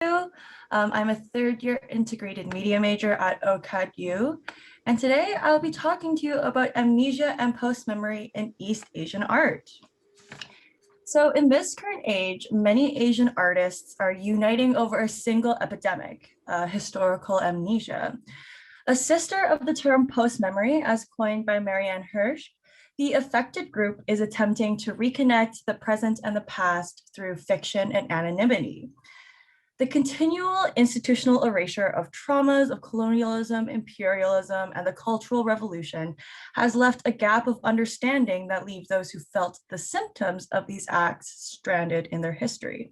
I'm a third-year integrated media major at OCAD U, and today I'll be talking to you about amnesia and post-memory in East Asian art. So in this current age, many Asian artists are uniting over a single epidemic, historical amnesia. A sister of the term post-memory, as coined by Marianne Hirsch, the affected group is attempting to reconnect the present and the past through fiction and anonymity. The continual institutional erasure of traumas of colonialism, imperialism, and the Cultural Revolution has left a gap of understanding that leaves those who felt the symptoms of these acts stranded in their history.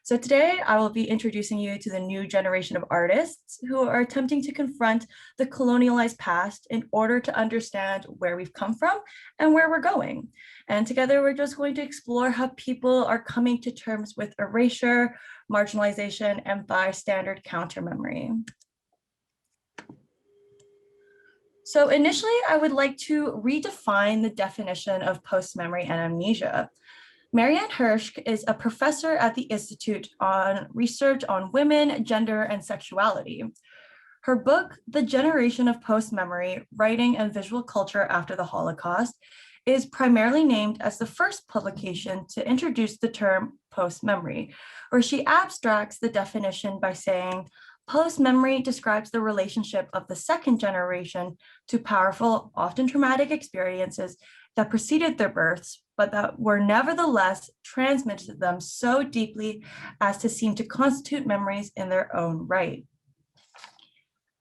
So today I will be introducing you to the new generation of artists who are attempting to confront the colonialized past in order to understand where we've come from and where we're going. And together we're just going to explore how people are coming to terms with erasure, marginalization, and bystander counter-memory. So initially, I would like to redefine the definition of post-memory and amnesia. Marianne Hirsch is a professor at the Institute on Research on Women, Gender, and Sexuality. Her book, The Generation of Post-Memory, Writing and Visual Culture After the Holocaust, is primarily named as the first publication to introduce the term post-memory, where she abstracts the definition by saying, post-memory describes the relationship of the second generation to powerful, often traumatic experiences that preceded their births, but that were nevertheless transmitted to them so deeply as to seem to constitute memories in their own right.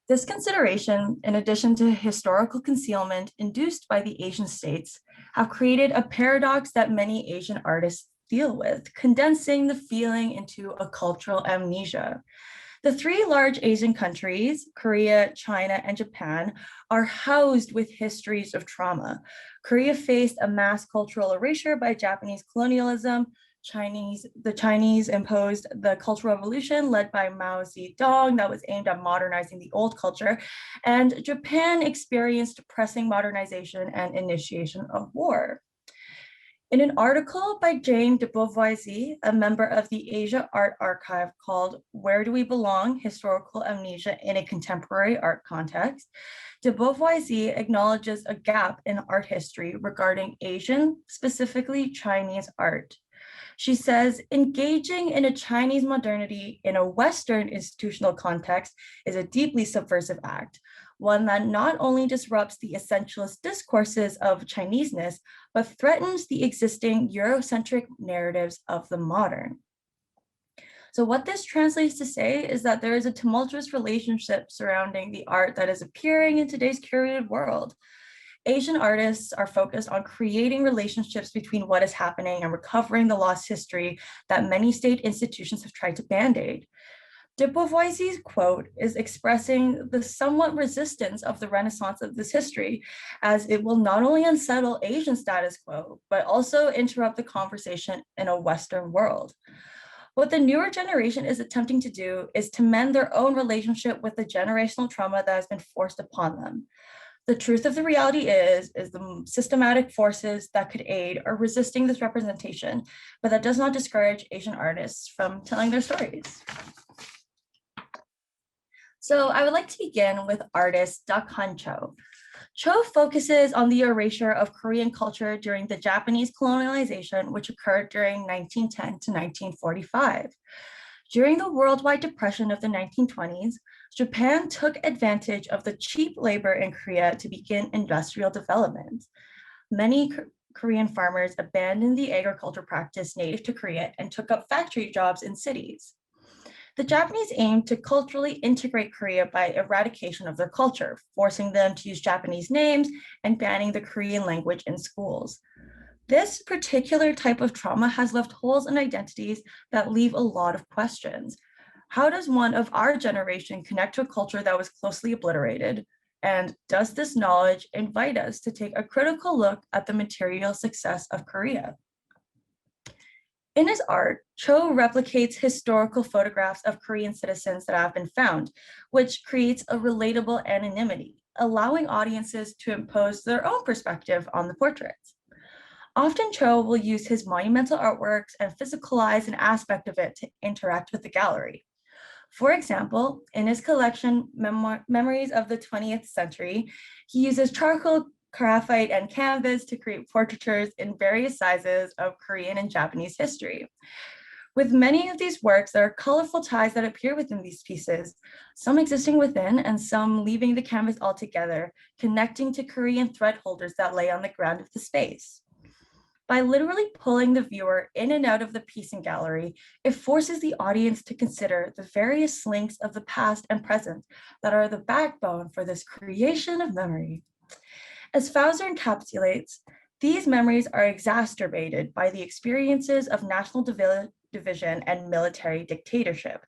This consideration, in addition to historical concealment induced by the Asian states, have created a paradox that many Asian artists deal with, condensing the feeling into a cultural amnesia. The three large Asian countries, Korea, China, and Japan, are housed with histories of trauma. Korea faced a mass cultural erasure by Japanese colonialism. The Chinese imposed the Cultural Revolution led by Mao Zedong that was aimed at modernizing the old culture. And Japan experienced pressing modernization and initiation of war. In an article by Jane de Beauvoisis, a member of the Asia Art Archive called Where Do We Belong? Historical Amnesia in a Contemporary Art Context, de Beauvoisis acknowledges a gap in art history regarding Asian, specifically Chinese art. She says, engaging in a Chinese modernity in a Western institutional context is a deeply subversive act, one that not only disrupts the essentialist discourses of Chineseness, but threatens the existing Eurocentric narratives of the modern. So what this translates to say is that there is a tumultuous relationship surrounding the art that is appearing in today's curated world. Asian artists are focused on creating relationships between what is happening and recovering the lost history that many state institutions have tried to band-aid. De Beauvois's quote is expressing the somewhat resistance of the renaissance of this history, as it will not only unsettle Asian status quo, but also interrupt the conversation in a Western world. What the newer generation is attempting to do is to mend their own relationship with the generational trauma that has been forced upon them. The truth of the reality is the systematic forces that could aid are resisting this representation, but that does not discourage Asian artists from telling their stories. So I would like to begin with artist Dak-Han Cho. Cho focuses on the erasure of Korean culture during the Japanese colonialization, which occurred during 1910 to 1945. During the worldwide depression of the 1920s, Japan took advantage of the cheap labor in Korea to begin industrial development. Many Korean farmers abandoned the agriculture practice native to Korea and took up factory jobs in cities. The Japanese aimed to culturally integrate Korea by eradication of their culture, forcing them to use Japanese names and banning the Korean language in schools. This particular type of trauma has left holes in identities that leave a lot of questions. How does one of our generation connect to a culture that was closely obliterated? And does this knowledge invite us to take a critical look at the material success of Korea? In his art, Cho replicates historical photographs of Korean citizens that have been found, which creates a relatable anonymity, allowing audiences to impose their own perspective on the portraits. Often Cho will use his monumental artworks and physicalize an aspect of it to interact with the gallery. For example, in his collection, Memories of the 20th Century, he uses charcoal, graphite, and canvas to create portraitures in various sizes of Korean and Japanese history. With many of these works, there are colorful ties that appear within these pieces, some existing within and some leaving the canvas altogether, connecting to Korean thread holders that lay on the ground of the space. By literally pulling the viewer in and out of the piece and gallery, it forces the audience to consider the various links of the past and present that are the backbone for this creation of memory. As Fauser encapsulates, these memories are exacerbated by the experiences of national division and military dictatorship.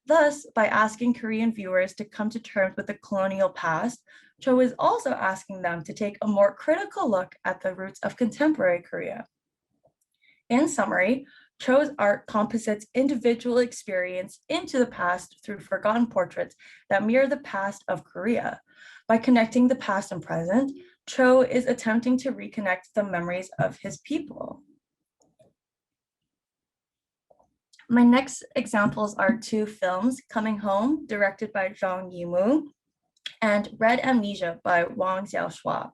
Thus, by asking Korean viewers to come to terms with the colonial past, Cho is also asking them to take a more critical look at the roots of contemporary Korea. In summary, Cho's art composites individual experience into the past through forgotten portraits that mirror the past of Korea. By connecting the past and present, Cho is attempting to reconnect the memories of his people. My next examples are two films, Coming Home, directed by Zhang Yimou, and Red Amnesia by Wang Xiaoshua.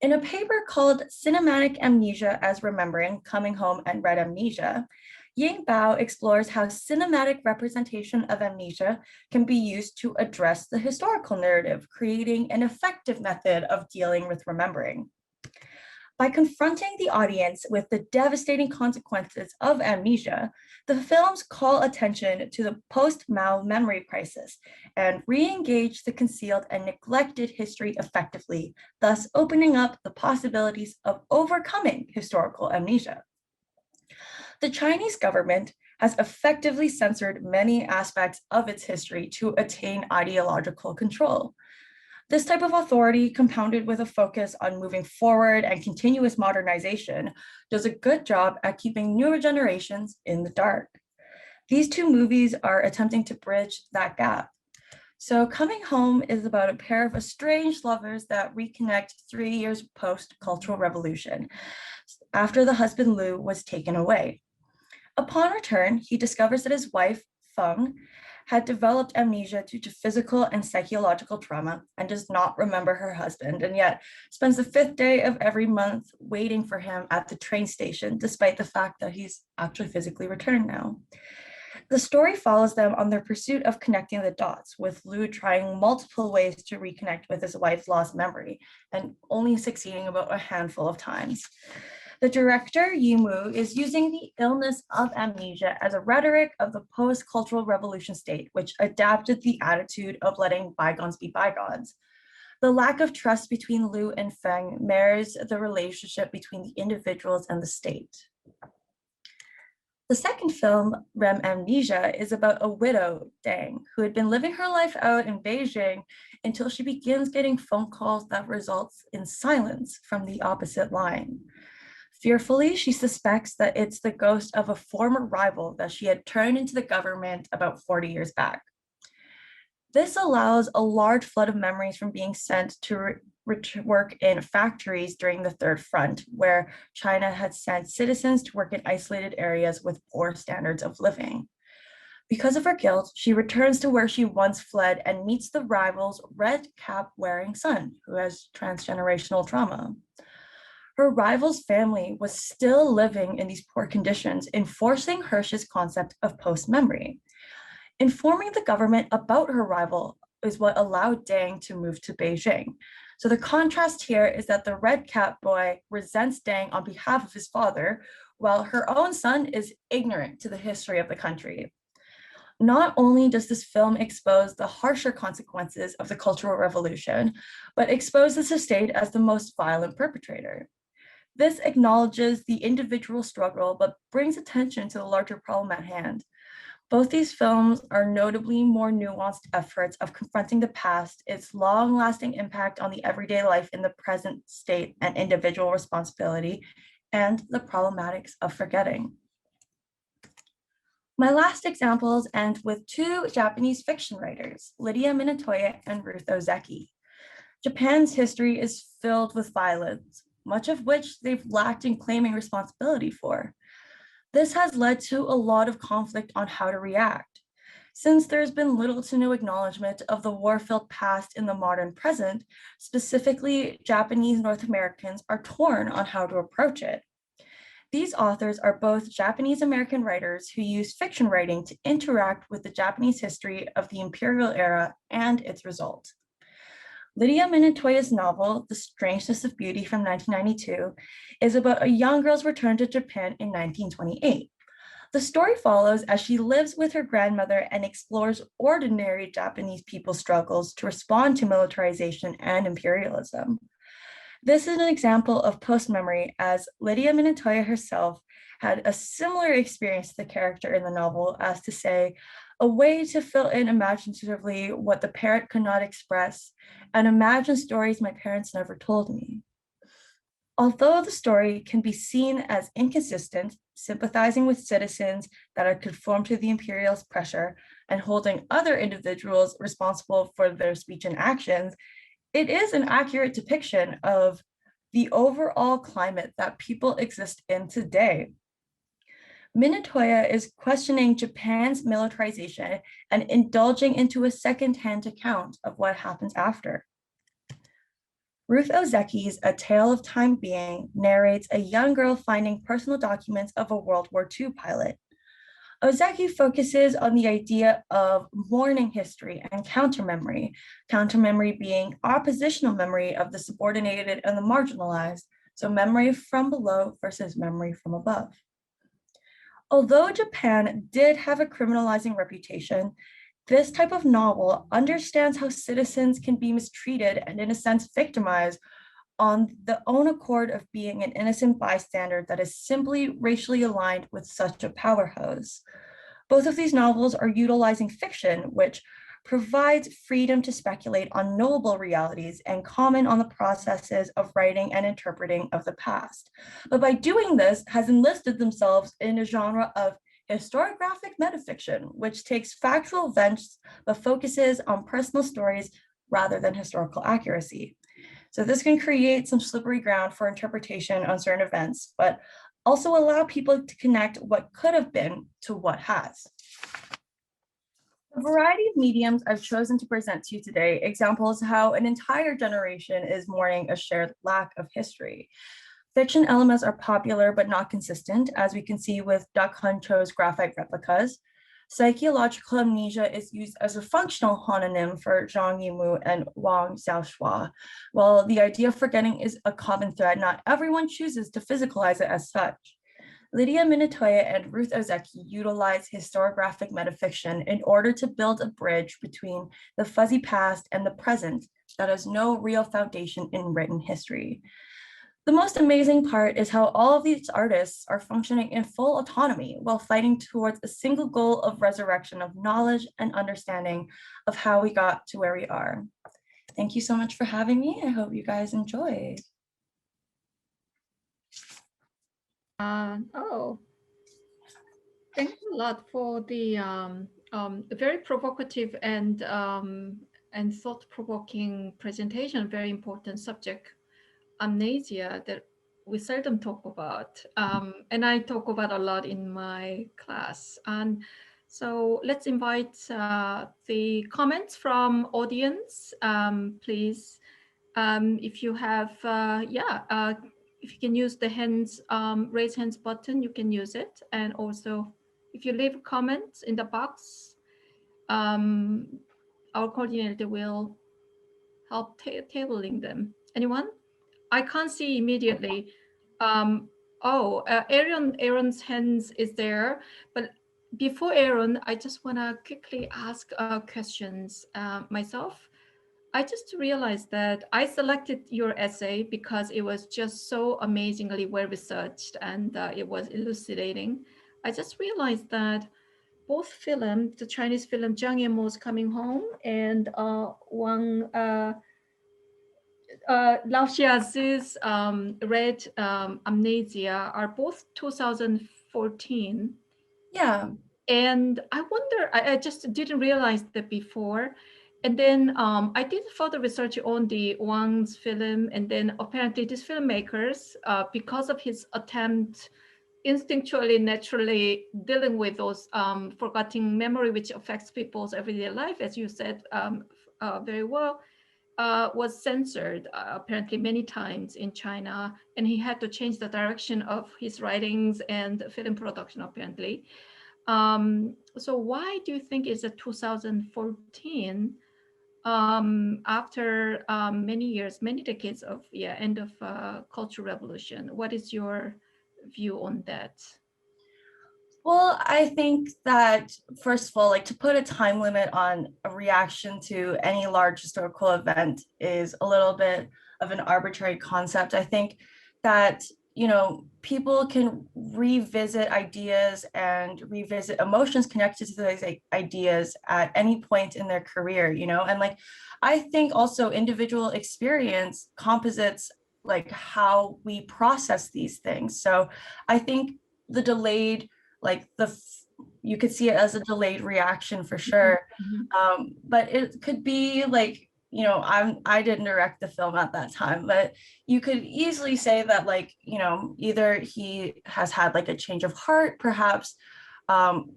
In a paper called Cinematic Amnesia as Remembering, Coming Home and Red Amnesia, Ying Bao explores how cinematic representation of amnesia can be used to address the historical narrative, creating an effective method of dealing with remembering. By confronting the audience with the devastating consequences of amnesia, the films call attention to the post-Mao memory crisis and re-engage the concealed and neglected history effectively, thus opening up the possibilities of overcoming historical amnesia. The Chinese government has effectively censored many aspects of its history to attain ideological control. This type of authority, compounded with a focus on moving forward and continuous modernization, does a good job at keeping newer generations in the dark. These two movies are attempting to bridge that gap. So Coming Home is about a pair of estranged lovers that reconnect 3 years post-Cultural Revolution, after the husband Liu was taken away. Upon return, he discovers that his wife, Feng, had developed amnesia due to physical and psychological trauma and does not remember her husband, and yet spends the 5th day of every month waiting for him at the train station, despite the fact that he's actually physically returned now. The story follows them on their pursuit of connecting the dots, with Liu trying multiple ways to reconnect with his wife's lost memory, and only succeeding about a handful of times. The director, Yimou, is using the illness of amnesia as a rhetoric of the post-cultural revolution state, which adapted the attitude of letting bygones be bygones. The lack of trust between Liu and Feng mirrors the relationship between the individuals and the state. The second film, Rem Amnesia, is about a widow, Dang, who had been living her life out in Beijing until she begins getting phone calls that results in silence from the opposite line. Fearfully, she suspects that it's the ghost of a former rival that she had turned into the government about 40 years back. This allows a large flood of memories from being sent to work in factories during the Third Front, where China had sent citizens to work in isolated areas with poor standards of living. Because of her guilt, she returns to where she once fled and meets the rival's red cap wearing son, who has transgenerational trauma. Her rival's family was still living in these poor conditions, enforcing Hirsch's concept of post-memory. Informing the government about her rival is what allowed Dang to move to Beijing. So the contrast here is that the red cap boy resents Dang on behalf of his father, while her own son is ignorant to the history of the country. Not only does this film expose the harsher consequences of the Cultural Revolution, but exposes the state as the most violent perpetrator. This acknowledges the individual struggle, but brings attention to the larger problem at hand. Both these films are notably more nuanced efforts of confronting the past, its long-lasting impact on the everyday life in the present state and individual responsibility, and the problematics of forgetting. My last examples end with two Japanese fiction writers, Lydia Minatoya and Ruth Ozeki. Japan's history is filled with violence, much of which they've lacked in claiming responsibility for. This has led to a lot of conflict on how to react. since there's been little to no acknowledgement of the war-filled past in the modern present. Specifically, Japanese North Americans are torn on how to approach it. These authors are both Japanese American writers who use fiction writing to interact with the Japanese history of the imperial era and its result. Lydia Minatoya's novel, The Strangeness of Beauty from 1992, is about a young girl's return to Japan in 1928. The story follows as she lives with her grandmother and explores ordinary Japanese people's struggles to respond to militarization and imperialism. This is an example of post-memory, as Lydia Minatoya herself had a similar experience to the character in the novel, as to say, a way to fill in imaginatively what the parent could not express and imagine stories my parents never told me. Although the story can be seen as inconsistent, sympathizing with citizens that are conformed to the imperialist pressure and holding other individuals responsible for their speech and actions, it is an accurate depiction of the overall climate that people exist in today. Minatoya is questioning Japan's militarization and indulging into a second-hand account of what happens after. Ruth Ozeki's A Tale of Time Being narrates a young girl finding personal documents of a World War II pilot. Ozeki focuses on the idea of mourning history and counter-memory being oppositional memory of the subordinated and the marginalized, so memory from below versus memory from above. Although Japan did have a criminalizing reputation, this type of novel understands how citizens can be mistreated and, in a sense, victimized on the own accord of being an innocent bystander that is simply racially aligned with such a power hose. Both of these novels are utilizing fiction, which provides freedom to speculate on knowable realities and comment on the processes of writing and interpreting of the past. But by doing this, has enlisted themselves in a genre of historiographic metafiction, which takes factual events but focuses on personal stories rather than historical accuracy. So this can create some slippery ground for interpretation on certain events, but also allow people to connect what could have been to what has. A variety of mediums I've chosen to present to you today examples how an entire generation is mourning a shared lack of history. Fiction elements are popular but not consistent, as we can see with Duck Huncho's graphite replicas. Psychological amnesia is used as a functional homonym for Zhang Yimou and Wang Xiaoshua. While the idea of forgetting is a common thread, not everyone chooses to physicalize it as such. Lydia Minatoya and Ruth Ozeki utilize historiographic metafiction in order to build a bridge between the fuzzy past and the present that has no real foundation in written history. The most amazing part is how all of these artists are functioning in full autonomy while fighting towards a single goal of resurrection of knowledge and understanding of how we got to where we are. Thank you so much for having me. I hope you guys enjoy. Thanks a lot for the very provocative and thought-provoking presentation. Very important subject, amnesia, that we seldom talk about, and I talk about a lot in my class. And so let's invite the comments from audience, please. If you have, if you can use the hands, raise hands button, you can use it. And also, if you leave comments in the box, our coordinator will help tabling them. Anyone? I can't see immediately. Aaron's hands is there, but before Aaron, I just want to quickly ask questions myself. I just realized that I selected your essay because it was just so amazingly well researched and it was elucidating. I just realized that both film, the Chinese film Zhang Yimou's Coming Home and Wang Lao Xiazi's Red Amnesia are both 2014. Yeah. And I wonder, I just didn't realize that before. And then I did further research on the Wang's film, and then apparently these filmmakers, because of his attempt, instinctually, naturally dealing with those forgetting memory, which affects people's everyday life, as you said very well, was censored apparently many times in China, and he had to change the direction of his writings and film production apparently. So why do you think is it 2014, after many years, many decades of end of Cultural Revolution? What is your view on that? Well, I think that first of all, like to put a time limit on a reaction to any large historical event is a little bit of an arbitrary concept. I think that, you know, people can revisit ideas and revisit emotions connected to those ideas at any point in their career, you know, and like I think also individual experience composites like how we process these things. So I think the delayed like you could see it as a delayed reaction for sure. But it could be like, you know, I didn't direct the film at that time, but you could easily say that like, you know, either he has had like a change of heart, perhaps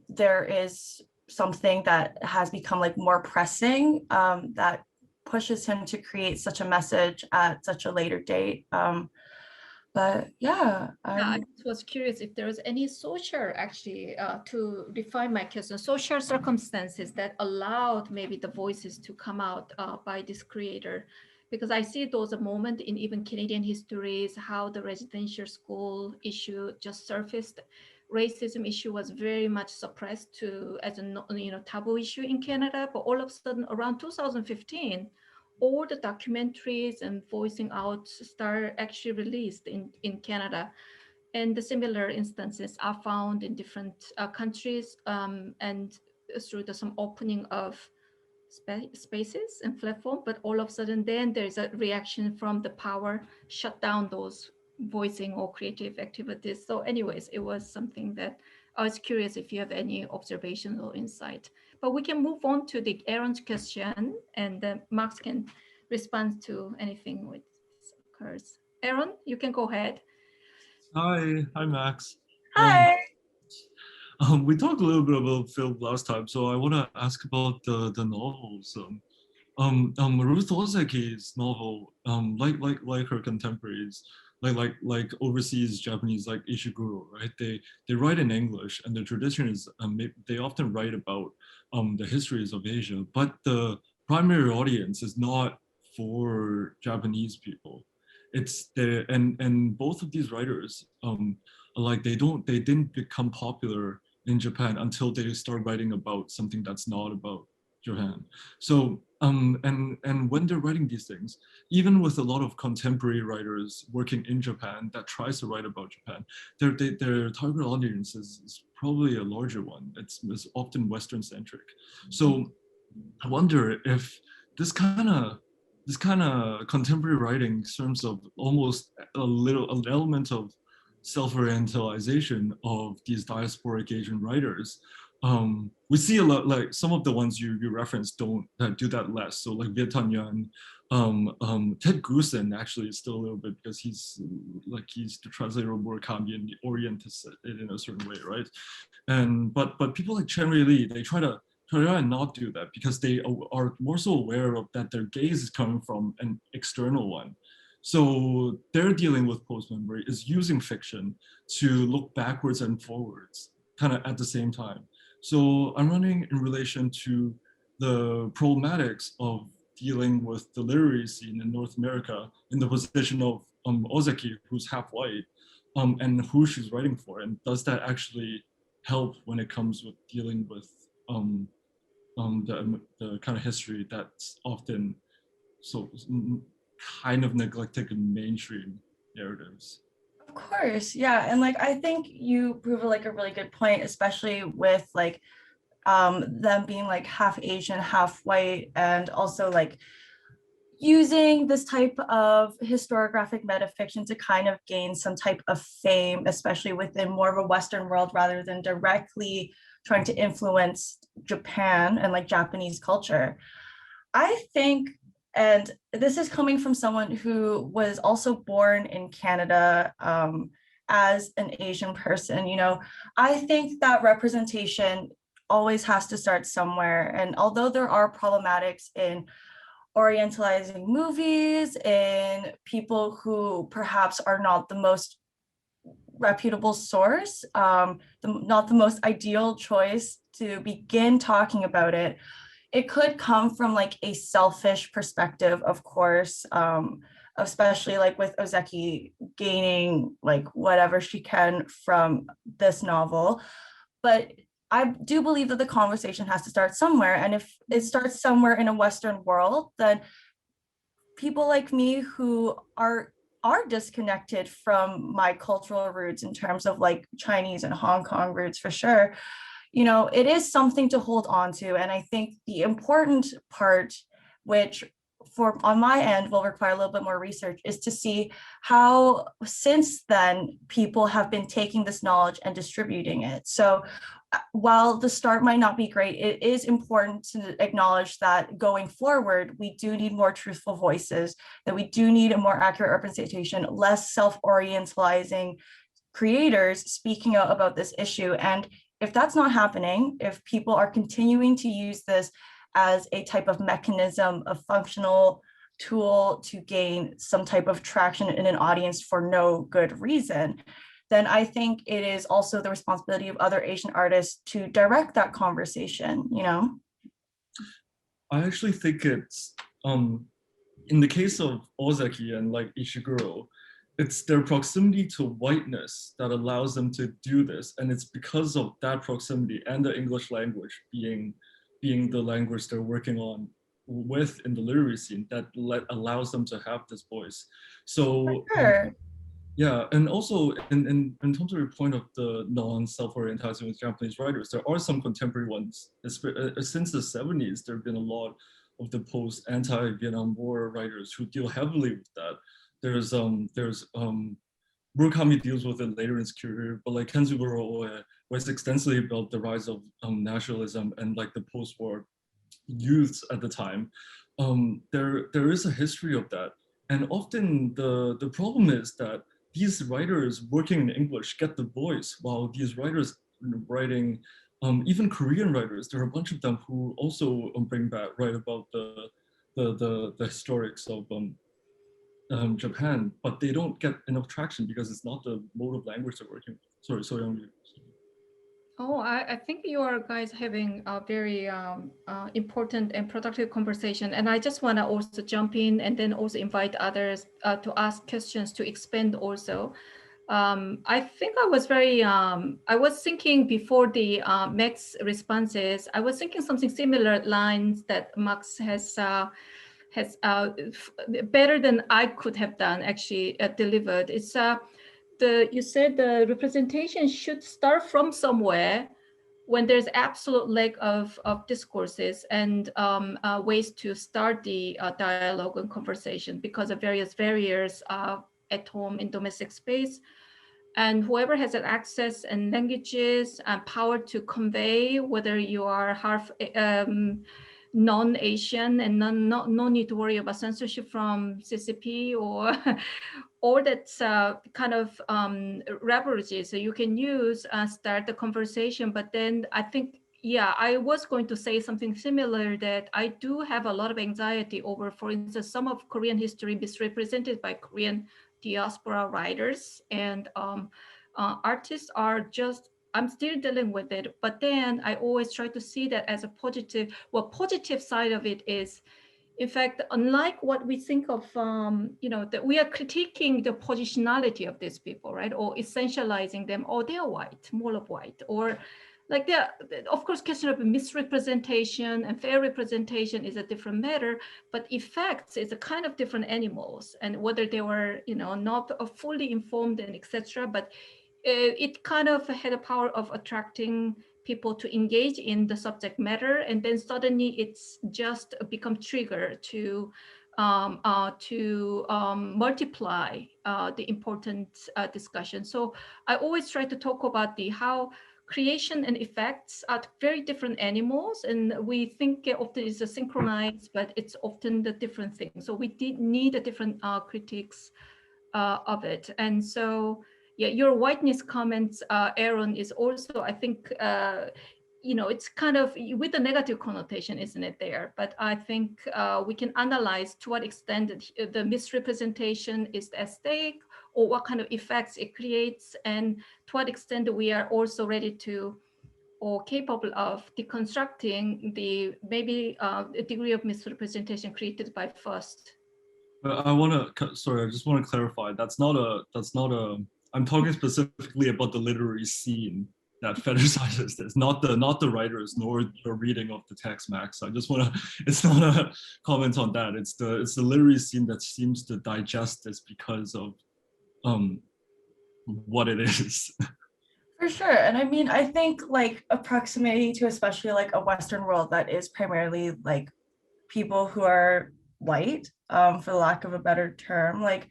there is something that has become like more pressing that pushes him to create such a message at such a later date. But yeah, Yeah, I just was curious if there was any social, actually, to define my question, social circumstances that allowed maybe the voices to come out by this creator. Because I see those a moment in even Canadian histories, how the residential school issue just surfaced. Racism issue was very much suppressed to as a taboo issue in Canada, but all of a sudden around 2015, all the documentaries and voicing out start actually released in Canada. And the similar instances are found in different countries, and through some opening of spaces and platform. But all of a sudden then there's a reaction from the power, shut down those voicing or creative activities. So anyways, it was something that I was curious if you have any observations or insight. But we can move on to the Aaron's question, and Max can respond to anything which occurs. Aaron, you can go ahead. Hi, Max. Hi. We talked a little bit about film last time, so I want to ask about the novels. Ruth Ozaki's novel, like her contemporaries, like overseas Japanese, like Ishiguro, right? They write in English, and the tradition is they often write about the histories of Asia, but the primary audience is not for Japanese people. It's the and both of these writers, like they didn't become popular in Japan until they start writing about something that's not about Japan. So and when they're writing these things, even with a lot of contemporary writers working in Japan that tries to write about Japan, their target audience is probably a larger one. It's often Western centric. So I wonder if this kind of contemporary writing serves of almost an element of self-orientalization of these diasporic Asian writers. We see a lot, like some of the ones you referenced don't do that less. So like Viet Thanh Nguyen, Ted Grusin actually is still a little bit, because he's the translator of Murakami and orients it in a certain way, right? And but people like Chen Rui Li, they try and not do that because they are more so aware of that their gaze is coming from an external one. So they're dealing with post-memory is using fiction to look backwards and forwards kind of at the same time. So I'm running in relation to the problematics of dealing with the literary scene in North America in the position of Ozaki, who's half white, and who she's writing for. And does that actually help when it comes with dealing with the kind of history that's often so kind of neglected in mainstream narratives? Of course, yeah. And like I think you prove like a really good point, especially with like them being like half Asian, half white, and also like using this type of historiographic metafiction to kind of gain some type of fame, especially within more of a Western world rather than directly trying to influence Japan and like Japanese culture. I think, and this is coming from someone who was also born in Canada, as an Asian person. I think that representation always has to start somewhere. And although there are problematics in orientalizing movies and people who perhaps are not the most reputable source, not the most ideal choice to begin talking about it, it could come from like a selfish perspective, of course, especially like with Ozeki gaining like whatever she can from this novel. But I do believe that the conversation has to start somewhere. And if it starts somewhere in a Western world, then people like me who are disconnected from my cultural roots in terms of like Chinese and Hong Kong roots for sure, it is something to hold on to. And I think the important part, which for on my end will require a little bit more research, is to see how since then people have been taking this knowledge and distributing it. So while the start might not be great, it is important to acknowledge that going forward, we do need more truthful voices, that we do need a more accurate representation, less self-orientalizing creators speaking out about this issue. And if that's not happening, if people are continuing to use this as a type of mechanism, a functional tool to gain some type of traction in an audience for no good reason, then I think it is also the responsibility of other Asian artists to direct that conversation, I actually think it's in the case of Ozeki and like Ishiguro, it's their proximity to whiteness that allows them to do this. And it's because of that proximity and the English language being the language they're working on with in the literary scene that allows them to have this voice. So sure. yeah, and also in terms of your point of the non-self-orientalizing with Japanese writers, there are some contemporary ones. Since the 70s, there have been a lot of the post-anti-Vietnam War writers who deal heavily with that. There's Murakami deals with it later in his career, but like Kenzaburo Oe writes extensively about the rise of nationalism and like the post-war youths at the time. There is a history of that. And often the problem is that these writers working in English get the voice, while these writers writing, even Korean writers, there are a bunch of them who also write about the historics of Japan, but they don't get enough traction because it's not the mode of language they're working with. Sorry, Oh, I think you are guys having a very important and productive conversation. And I just want to also jump in and then also invite others to ask questions to expand also. I think I was I was thinking before the Max responses, I was thinking something similar lines that Max has better than I could have done actually delivered. It's you said the representation should start from somewhere when there's absolute lack of discourses and ways to start the dialogue and conversation because of various barriers at home in domestic space. And whoever has an access and languages and power to convey, whether you are half non-Asian and no need to worry about censorship from CCP or or that's kind of leverages so you can use start the conversation. But then I think, yeah, I was going to say something similar that I do have a lot of anxiety over, for instance, some of Korean history misrepresented by Korean diaspora writers and artists are just, I'm still dealing with it, but then I always try to see that as a positive. Well, positive side of it is, in fact, unlike what we think of, that we are critiquing the positionality of these people, right? Or essentializing them, or they're white, more of white, or like they're, of course, question of misrepresentation and fair representation is a different matter, but effects is a kind of different animals, and whether they were, not fully informed and etc. But it kind of had a power of attracting people to engage in the subject matter, and then suddenly it's just become trigger to multiply the important discussion. So I always try to talk about the how creation and effects are very different animals, and we think often it's a synchronized, but it's often the different things. So we did need a different critiques of it. And so yeah, your whiteness comments, Aaron, is also, I think, it's kind of with a negative connotation, isn't it there? But I think we can analyze to what extent the misrepresentation is aesthetic, or what kind of effects it creates, and to what extent we are also ready to or capable of deconstructing the maybe a degree of misrepresentation created by first. I just want to clarify. That's not a, I'm talking specifically about the literary scene that fetishizes this, not the writers, nor your reading of the text, Max. I just want to, it's not a comment on that. It's the literary scene that seems to digest this because of what it is. For sure. And I mean, I think like a proximity to especially like a Western world that is primarily like people who are white, for the lack of a better term, like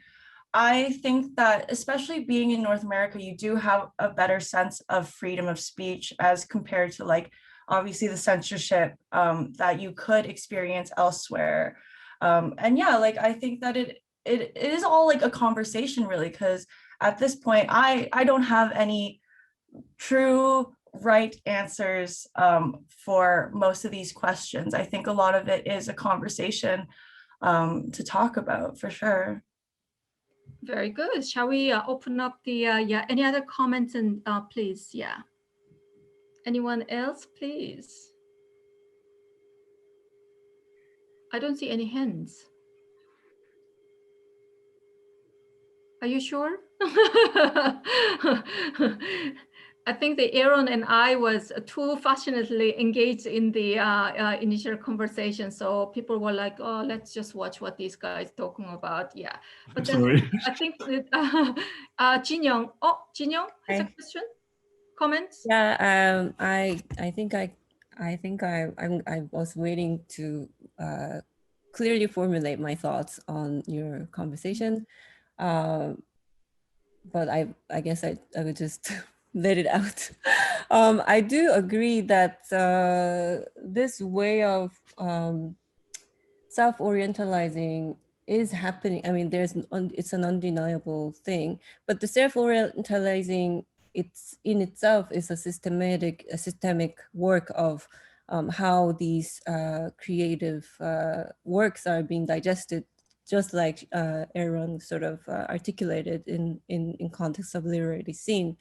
I think that especially being in North America, you do have a better sense of freedom of speech as compared to like obviously the censorship that you could experience elsewhere. And yeah, like I think that it is all like a conversation really, because at this point I don't have any true right answers for most of these questions. I think a lot of it is a conversation to talk about for sure. Very good. Shall we open up the, yeah, any other comments and please, yeah. Anyone else, please? I don't see any hands. Are you sure? I think the Aaron and I was too passionately engaged in the initial conversation. So people were like, oh, let's just watch what these guys talking about. Yeah. But then Sorry. I think that Jin-young, has a question, comments? Yeah, I think I was waiting to clearly formulate my thoughts on your conversation. But I guess I would just let it out. I do agree that this way of self-orientalizing is happening. I mean, it's an undeniable thing, but the self-orientalizing it's in itself is a systemic work of how these creative works are being digested, just like Aaron sort of articulated in context of literary scene.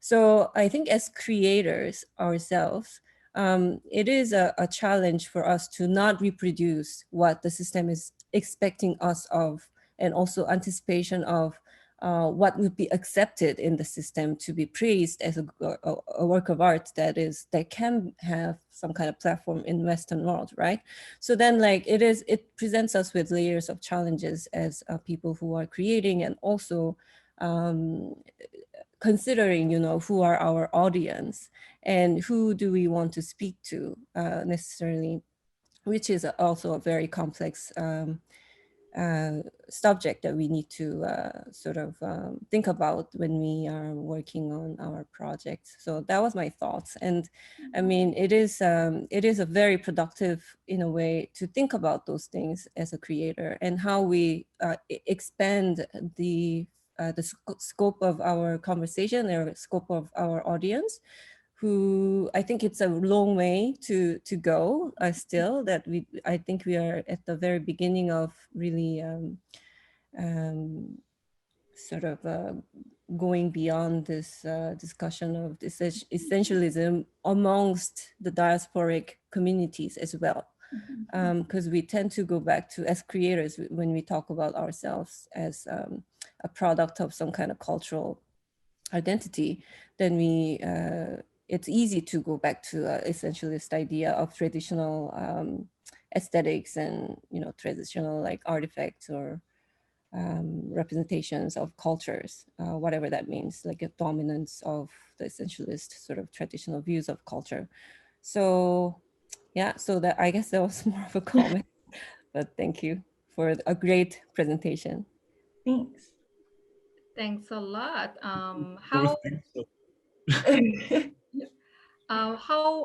So I think as creators ourselves, it is a challenge for us to not reproduce what the system is expecting us of, and also anticipation of what would be accepted in the system to be praised as a work of art that can have some kind of platform in Western world, right? So then like it presents us with layers of challenges as people who are creating, and also considering, who are our audience and who do we want to speak to necessarily, which is also a very complex subject that we need to sort of think about when we are working on our projects. So that was my thoughts. And I mean, it is a very productive, in a way, to think about those things as a creator, and how we expand the scope of our conversation, or scope of our audience, who I think it's a long way to go still, that I think we are at the very beginning of really sort of going beyond this discussion of this essentialism amongst the diasporic communities as well. Because we tend to go back to, as creators, when we talk about ourselves as a product of some kind of cultural identity, then it's easy to go back to essentialist idea of traditional aesthetics and traditional like artifacts or representations of cultures, whatever that means, like a dominance of the essentialist sort of traditional views of culture. So yeah, so that, I guess that was more of a comment, but thank you for a great presentation. Thanks. Thanks a lot. How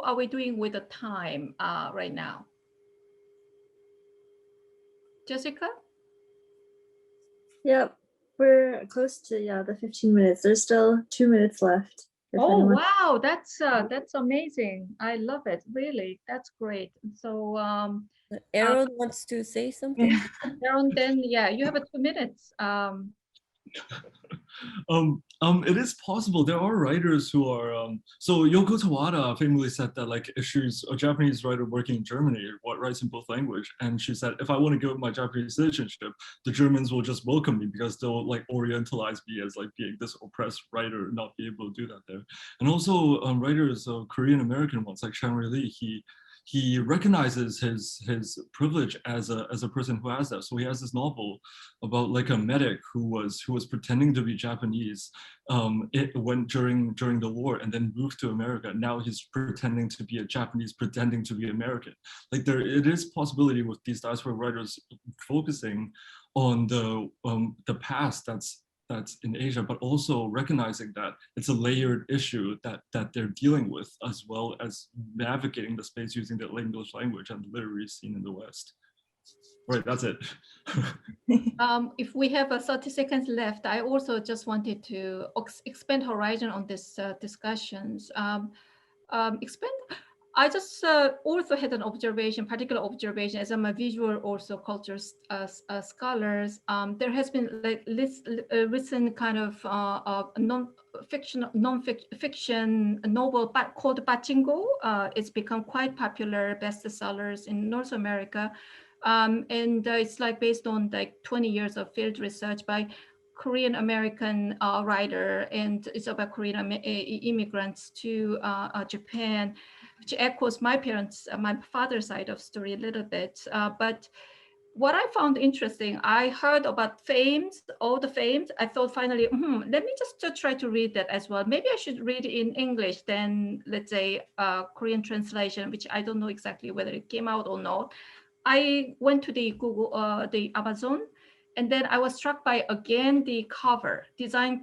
are we doing with the time right now? Jessica? Yep. We're close to the 15 minutes. There's still 2 minutes left. Oh, wow, that's amazing. I love it, really. That's great. So Aaron wants to say something. Aaron, then yeah, you have 2 minutes. It is possible. There are writers who are. So Yoko Tawada famously said that like if she's a Japanese writer working in Germany, what writes in both language, and she said if I want to give up my Japanese citizenship, the Germans will just welcome me because they'll like orientalize me as like being this oppressed writer, not be able to do that there. And also writers, Korean American ones like Shang-Ri Lee, he recognizes his privilege as a person who has that. So he has this novel about like a medic who was pretending to be Japanese during the war and then moved to America. Now he's pretending to be a Japanese, pretending to be American. Like it is possibility with these diaspora writers focusing on the past that's in Asia, but also recognizing that it's a layered issue that they're dealing with, as well as navigating the space using the English language and the literary scene in the West. Right, that's it. If we have 30 seconds left, I also just wanted to expand horizon on this discussions. I just also had an observation, particular observation, as I'm a visual also culture scholars. There has been like recent kind of non-fiction novel called Pachinko. It's become quite popular, bestsellers in North America. And it's like based on like 20 years of field research by Korean American writer, and it's about Korean immigrants to Japan, which echoes my father's side of story a little bit. But what I found interesting, I heard about all the fames. I thought finally, let me just try to read that as well. Maybe I should read it in English than, let's say, Korean translation, which I don't know exactly whether it came out or not. I went to the the Amazon, and then I was struck by again the design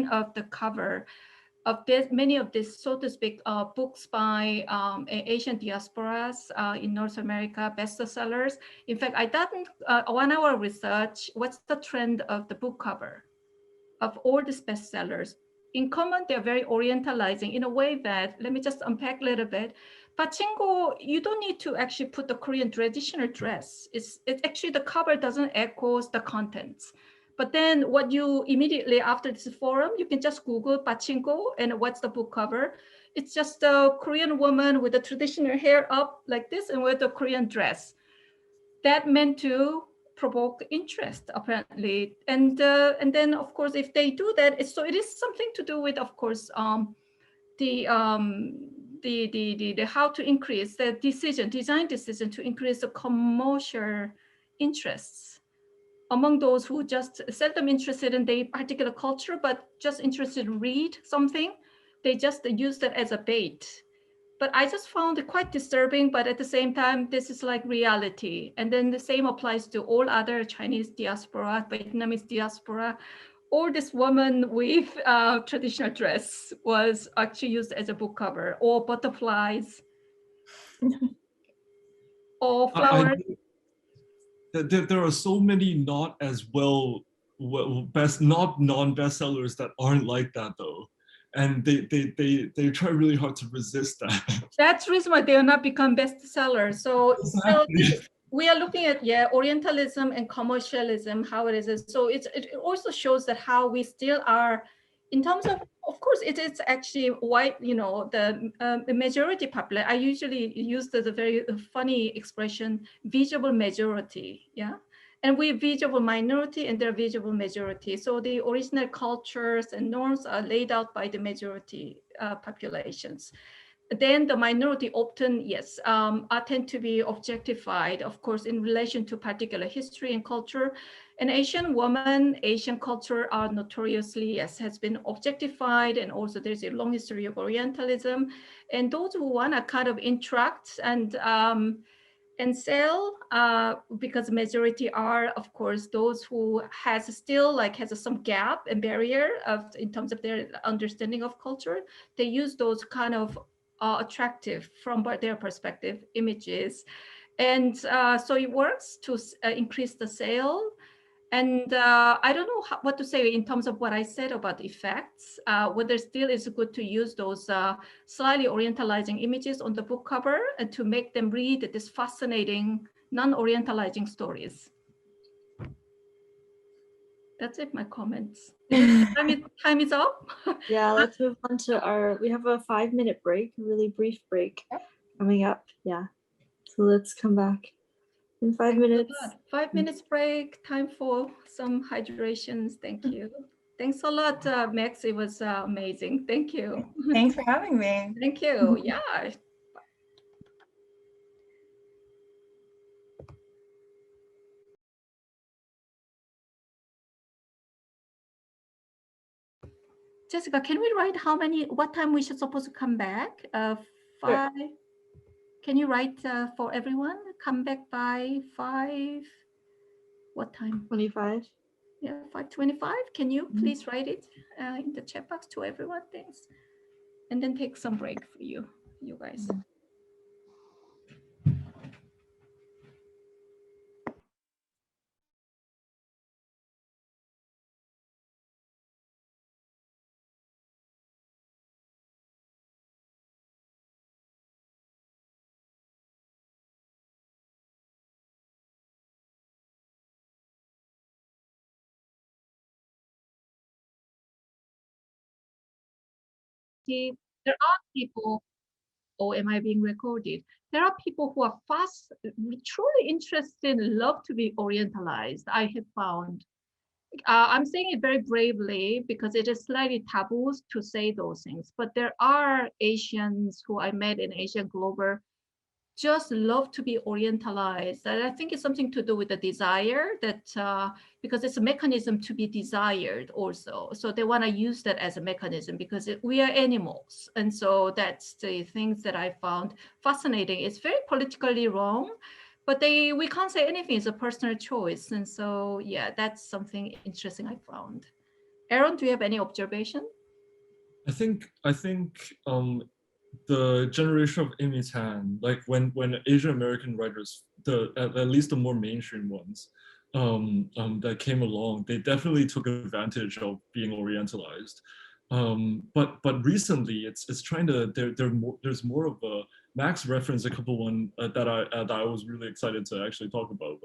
of the cover of many of these, so to speak, books by Asian diasporas in North America, bestsellers. In fact, I done 1 hour research. What's the trend of the book cover of all these bestsellers? In common, they're very orientalizing in a way that, let me just unpack a little bit. Pachinko, you don't need to actually put the Korean traditional dress. It's actually, the cover doesn't echo the contents. But then what you immediately after this forum, you can just Google Pachinko and what's the book cover. It's just a Korean woman with the traditional hair up like this and with a Korean dress. That meant to provoke interest apparently. And then of course, if they do that, it is something to do with, of course, the how to increase the design decision to increase the commercial interests among those who just seldom interested in the particular culture, but just interested in read something. They just use that as a bait. But I just found it quite disturbing, but at the same time, this is like reality. And then the same applies to all other Chinese diaspora, Vietnamese diaspora. Or this woman with traditional dress was actually used as a book cover, or butterflies, or flowers. There are so many not as not non-bestsellers that aren't like that though. And they try really hard to resist that. That's the reason why they are not become bestsellers. So, Exactly. so we are looking at Orientalism and commercialism, how it is. So it also shows that how we still are, in terms of course, it is actually white. The majority population. I usually use the very funny expression, visible majority. Yeah. And we're visible minority and they're visible majority. So the original cultures and norms are laid out by the majority populations. Then the minority often, tend to be objectified, of course, in relation to particular history and culture. And Asian women, Asian culture are notoriously, has been objectified. And also there's a long history of Orientalism. And those who want to kind of interact and sell, because majority are, of course, those who has some gap and barrier in terms of their understanding of culture. They use those kind of attractive from their perspective images. And so it works to increase the sale. And I don't know what to say in terms of what I said about effects, whether still it's good to use those slightly orientalizing images on the book cover and to make them read this fascinating non-orientalizing stories. That's it, my comments. Time is up. Yeah, let's move on to we have a 5-minute break, a really brief break coming up. Yeah, so let's come back in 5 minutes. 5 minutes break, time for some hydrations. Thank you. Thanks a lot, Max. It was amazing. Thank you. Thanks for having me. Thank you. Yeah. Jessica, can we write what time we should supposed to come back? 5. Sure. Can you write for everyone? Come back by 5. What time? 25. Yeah, 5:25. Can you please write it in the chat box to everyone? Thanks. And then take some break for you guys. There are people, or am I being recorded? There are people who are truly interested, love to be orientalized, I have found. I'm saying it very bravely because it is slightly taboo to say those things, but there are Asians who I met in Asia Global just love to be orientalized. And I think it's something to do with the desire that, because it's a mechanism to be desired also. So they want to use that as a mechanism because we are animals. And so that's the things that I found fascinating. It's very politically wrong, but we can't say anything. It's a personal choice. And so, yeah, that's something interesting I found. Aaron, do you have any observation? I think the generation of Amy Tan, like when Asian American writers, at least the more mainstream ones, that came along, they definitely took advantage of being orientalized. But recently, it's trying to there's more of a Max referenced a couple one that I was really excited to actually talk about.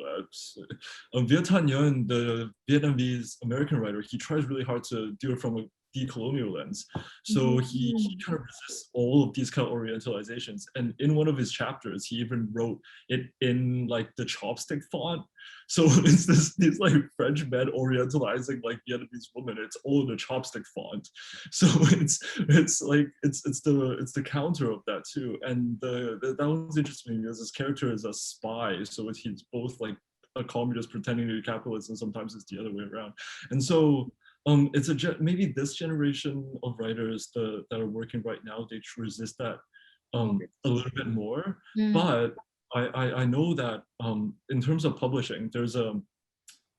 Viet Thanh Nguyen, the Vietnamese American writer, he tries really hard to do it from a decolonial lens. So he kind of resists all of these kind of orientalizations. And in one of his chapters, he even wrote it in like the chopstick font. So it's these like French men orientalizing like Vietnamese women. It's all in the chopstick font. So it's the counter of that too. And that was interesting because this character is a spy. So he's both like a communist pretending to be capitalist, and sometimes it's the other way around. And so it's maybe this generation of writers that are working right now, they resist that a little bit more. But I know that in terms of publishing, there's the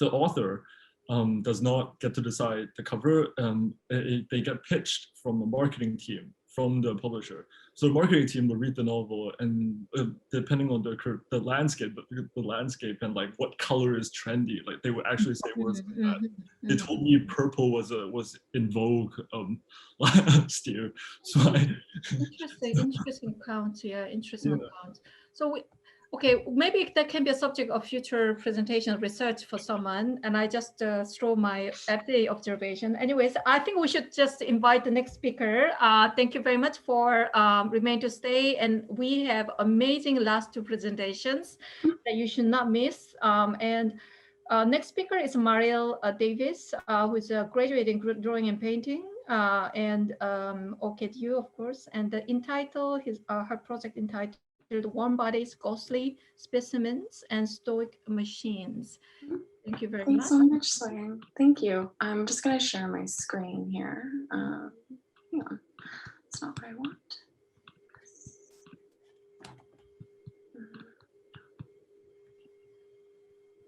author does not get to decide the cover. They get pitched from the marketing team, from the publisher. So the marketing team will read the novel, and depending on the landscape and like what color is trendy, like they would actually say words like that. They told me purple was in vogue last year. So interesting accounts. Yeah, interesting accounts. So okay, maybe that can be a subject of future presentation research for someone. And I just throw my everyday observation. Anyways, I think we should just invite the next speaker. Thank you very much for remaining to stay. And we have amazing last 2 presentations that you should not miss. Next speaker is Marli Davis, who is graduating drawing and painting, and OCAD, of course. And the her project entitled Warm Bodies, Ghostly Specimens, and Stoic Machines. Thank you very much. Thanks so much, Soyeon. Thank you. I'm just going to share my screen here. Hang on. That's not what I want.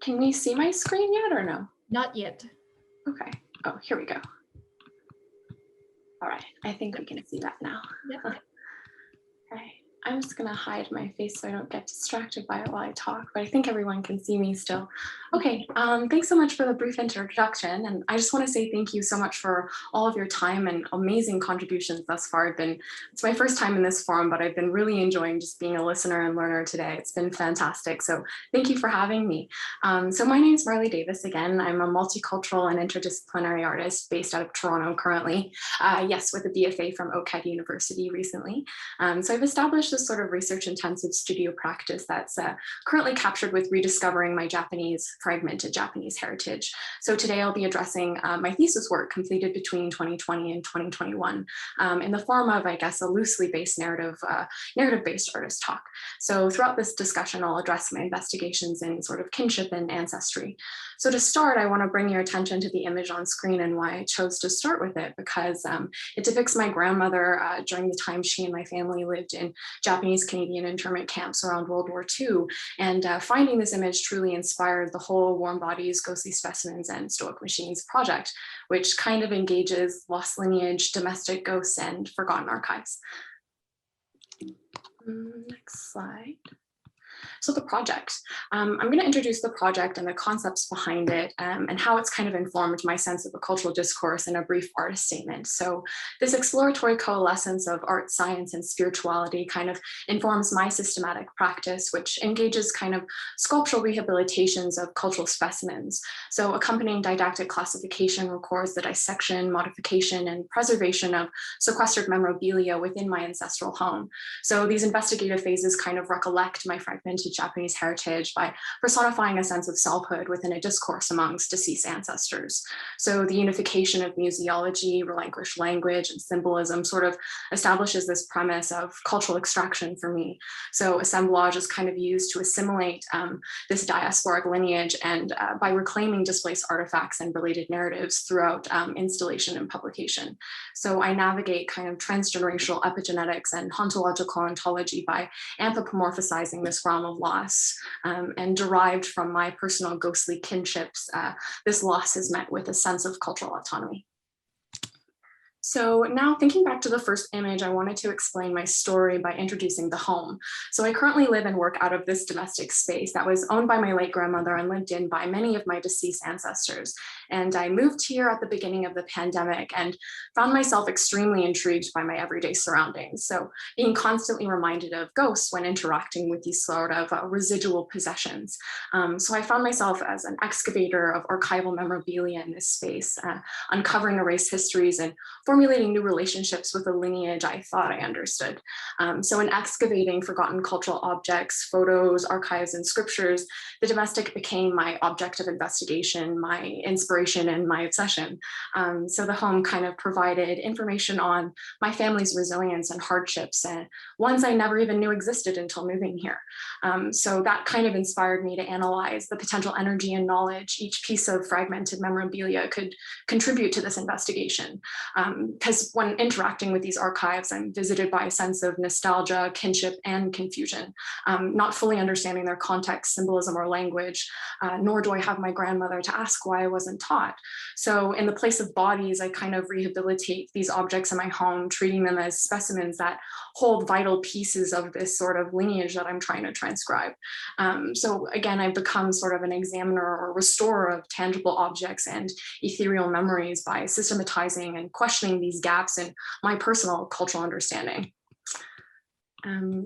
Can we see my screen yet or no? Not yet. Okay. Oh, here we go. All right. I think we can see that now. Yep. Okay. I'm just gonna hide my face so I don't get distracted by it while I talk, but I think everyone can see me still. Okay, thanks so much for the brief introduction. And I just wanna say thank you so much for all of your time and amazing contributions thus far. It's my first time in this forum, but I've been really enjoying just being a listener and learner today. It's been fantastic. So thank you for having me. So my name is Marli Davis again. I'm a multicultural and interdisciplinary artist based out of Toronto currently. Yes, with a BFA from OCAD University recently. So I've established this sort of research intensive studio practice that's currently captured with rediscovering my fragmented Japanese heritage. So today I'll be addressing my thesis work completed between 2020 and 2021 in the form of, I guess, a loosely based narrative-based artist talk. So throughout this discussion, I'll address my investigations in sort of kinship and ancestry. So to start, I want to bring your attention to the image on screen and why I chose to start with it, because it depicts my grandmother during the time she and my family lived in Japanese Canadian internment camps around World War II. And finding this image truly inspired the whole Warm Bodies, Ghostly Specimens, and Stoic Machines project, which kind of engages lost lineage, domestic ghosts, and forgotten archives. Next slide. So the project, I'm going to introduce the project and the concepts behind it and how it's kind of informed my sense of a cultural discourse in a brief artist statement. So this exploratory coalescence of art, science, and spirituality kind of informs my systematic practice, which engages kind of sculptural rehabilitations of cultural specimens. So accompanying didactic classification records the dissection, modification, and preservation of sequestered memorabilia within my ancestral home. So these investigative phases kind of recollect my fragmented Japanese heritage by personifying a sense of selfhood within a discourse amongst deceased ancestors. So the unification of museology, relinquished language, and symbolism sort of establishes this premise of cultural extraction for me. So assemblage is kind of used to assimilate this diasporic lineage and by reclaiming displaced artifacts and related narratives throughout installation and publication. So I navigate kind of transgenerational epigenetics and ontological ontology by anthropomorphizing this realm of loss, and derived from my personal ghostly kinships, this loss is met with a sense of cultural autonomy. So now thinking back to the first image, I wanted to explain my story by introducing the home. So I currently live and work out of this domestic space that was owned by my late grandmother and lived in by many of my deceased ancestors. And I moved here at the beginning of the pandemic and found myself extremely intrigued by my everyday surroundings. So being constantly reminded of ghosts when interacting with these sort of residual possessions. So I found myself as an excavator of archival memorabilia in this space, uncovering erased histories and formulating new relationships with a lineage I thought I understood. So in excavating forgotten cultural objects, photos, archives, and scriptures, the domestic became my object of investigation, my inspiration, and my obsession. So the home kind of provided information on my family's resilience and hardships, and ones I never even knew existed until moving here. So that kind of inspired me to analyze the potential energy and knowledge each piece of fragmented memorabilia could contribute to this investigation. Because when interacting with these archives, I'm visited by a sense of nostalgia, kinship, and confusion, not fully understanding their context, symbolism, or language, nor do I have my grandmother to ask why I wasn't taught. So in the place of bodies, I kind of rehabilitate these objects in my home, treating them as specimens that hold vital pieces of this sort of lineage that I'm trying to transcribe. So again, I've become sort of an examiner or restorer of tangible objects and ethereal memories by systematizing and questioning these gaps in my personal cultural understanding.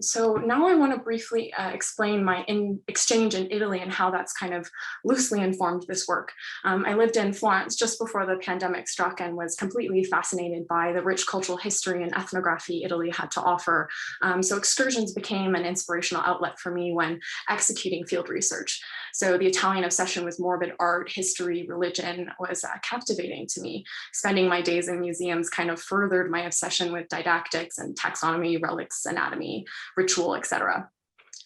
So now I want to briefly explain my exchange in Italy and how that's kind of loosely informed this work. I lived in Florence just before the pandemic struck and was completely fascinated by the rich cultural history and ethnography Italy had to offer. So excursions became an inspirational outlet for me when executing field research. So the Italian obsession with morbid art, history, religion was captivating to me. Spending my days in museums kind of furthered my obsession with didactics and taxonomy, relics, anatomy, ritual, etc.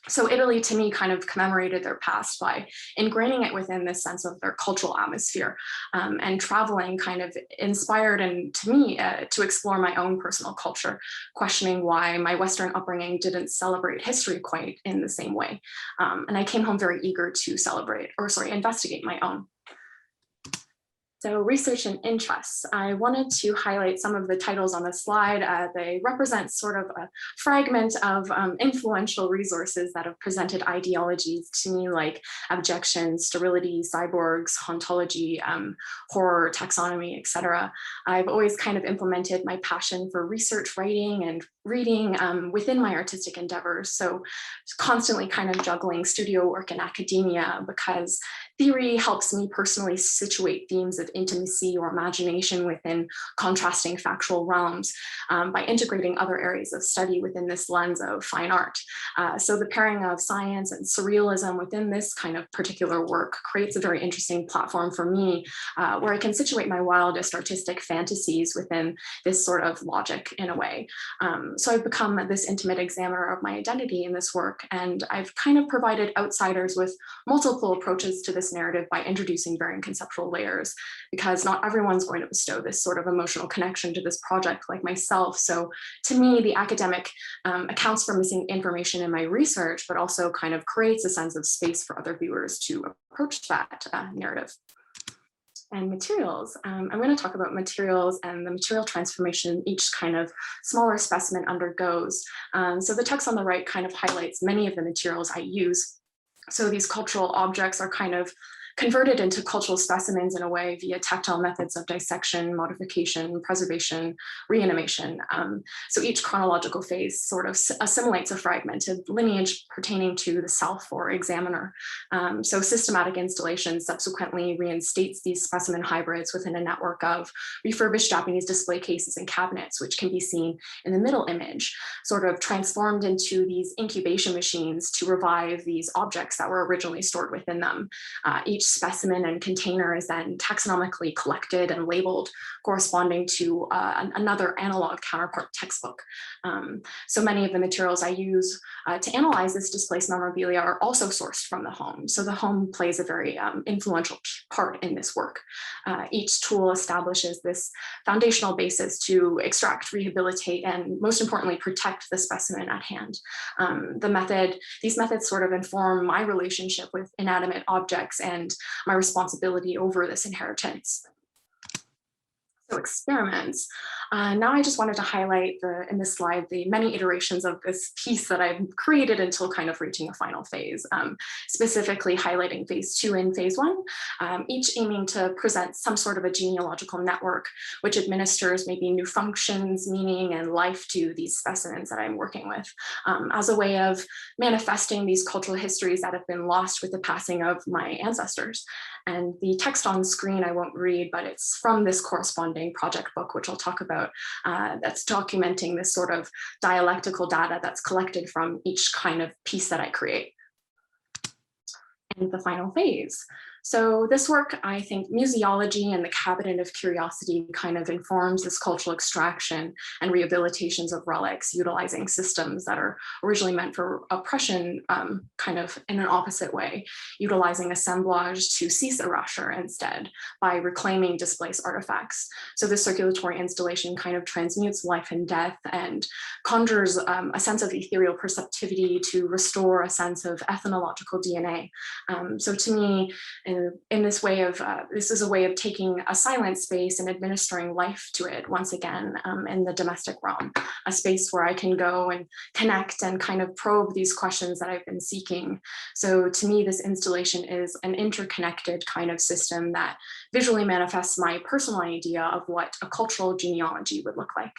So Italy to me kind of commemorated their past by ingraining it within this sense of their cultural atmosphere, and traveling kind of inspired and to me to explore my own personal culture, questioning why my Western upbringing didn't celebrate history quite in the same way. And I came home very eager to investigate my own. So research and interests. I wanted to highlight some of the titles on the slide. They represent sort of a fragment of influential resources that have presented ideologies to me, like abjection, sterility, cyborgs, hauntology, horror, taxonomy, etc. I've always kind of implemented my passion for research writing and reading within my artistic endeavors. So constantly kind of juggling studio work and academia, because theory helps me personally situate themes of intimacy or imagination within contrasting factual realms by integrating other areas of study within this lens of fine art. So the pairing of science and surrealism within this kind of particular work creates a very interesting platform for me where I can situate my wildest artistic fantasies within this sort of logic in a way. So I've become this intimate examiner of my identity in this work, and I've kind of provided outsiders with multiple approaches to this narrative by introducing varying conceptual layers, because not everyone's going to bestow this sort of emotional connection to this project like myself. So to me, the academic accounts for missing information in my research, but also kind of creates a sense of space for other viewers to approach that narrative. And materials. I'm going to talk about materials and the material transformation each kind of smaller specimen undergoes. So the text on the right kind of highlights many of the materials I use. So these cultural objects are kind of converted into cultural specimens in a way via tactile methods of dissection, modification, preservation, reanimation. So each chronological phase sort of assimilates a fragmented lineage pertaining to the self or examiner. So systematic installation subsequently reinstates these specimen hybrids within a network of refurbished Japanese display cases and cabinets, which can be seen in the middle image, sort of transformed into these incubation machines to revive these objects that were originally stored within them. Each specimen and container is then taxonomically collected and labeled, corresponding to another analog counterpart textbook. So many of the materials I use to analyze this displaced memorabilia are also sourced from the home. So the home plays a very influential part in this work. Each tool establishes this foundational basis to extract, rehabilitate, and most importantly, protect the specimen at hand. These methods sort of inform my relationship with inanimate objects and my responsibility over this inheritance. So experiments. Now I just wanted to highlight in this slide the many iterations of this piece that I've created until kind of reaching a final phase, specifically highlighting phase 2 and phase 1, each aiming to present some sort of a genealogical network which administers maybe new functions, meaning, and life to these specimens that I'm working with, as a way of manifesting these cultural histories that have been lost with the passing of my ancestors. And the text on screen I won't read, but it's from this corresponding project book, which I'll talk about, that's documenting this sort of dialectical data that's collected from each kind of piece that I create. And the final phase. So this work, I think museology and the cabinet of curiosity kind of informs this cultural extraction and rehabilitations of relics, utilizing systems that are originally meant for oppression, kind of in an opposite way, utilizing assemblage to cease erasure instead by reclaiming displaced artifacts. So this circulatory installation kind of transmutes life and death and conjures a sense of ethereal perceptivity to restore a sense of ethnological DNA. So to me, in this way of, this is a way of taking a silent space and administering life to it once again in the domestic realm, a space where I can go and connect and kind of probe these questions that I've been seeking. So to me, this installation is an interconnected kind of system that visually manifests my personal idea of what a cultural genealogy would look like.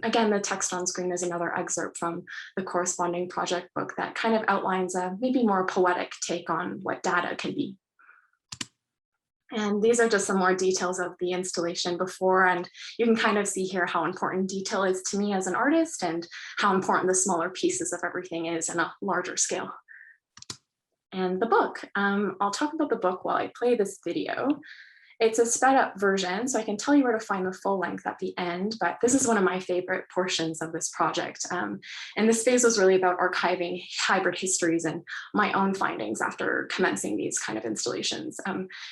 Again, the text on screen is another excerpt from the corresponding project book that kind of outlines a maybe more poetic take on what data can be. And these are just some more details of the installation before, and you can kind of see here how important detail is to me as an artist and how important the smaller pieces of everything is in a larger scale. And the book, I'll talk about the book while I play this video. It's a sped up version, so I can tell you where to find the full length at the end, but this is one of my favorite portions of this project. And this phase was really about archiving hybrid histories and my own findings after commencing these kind of installations,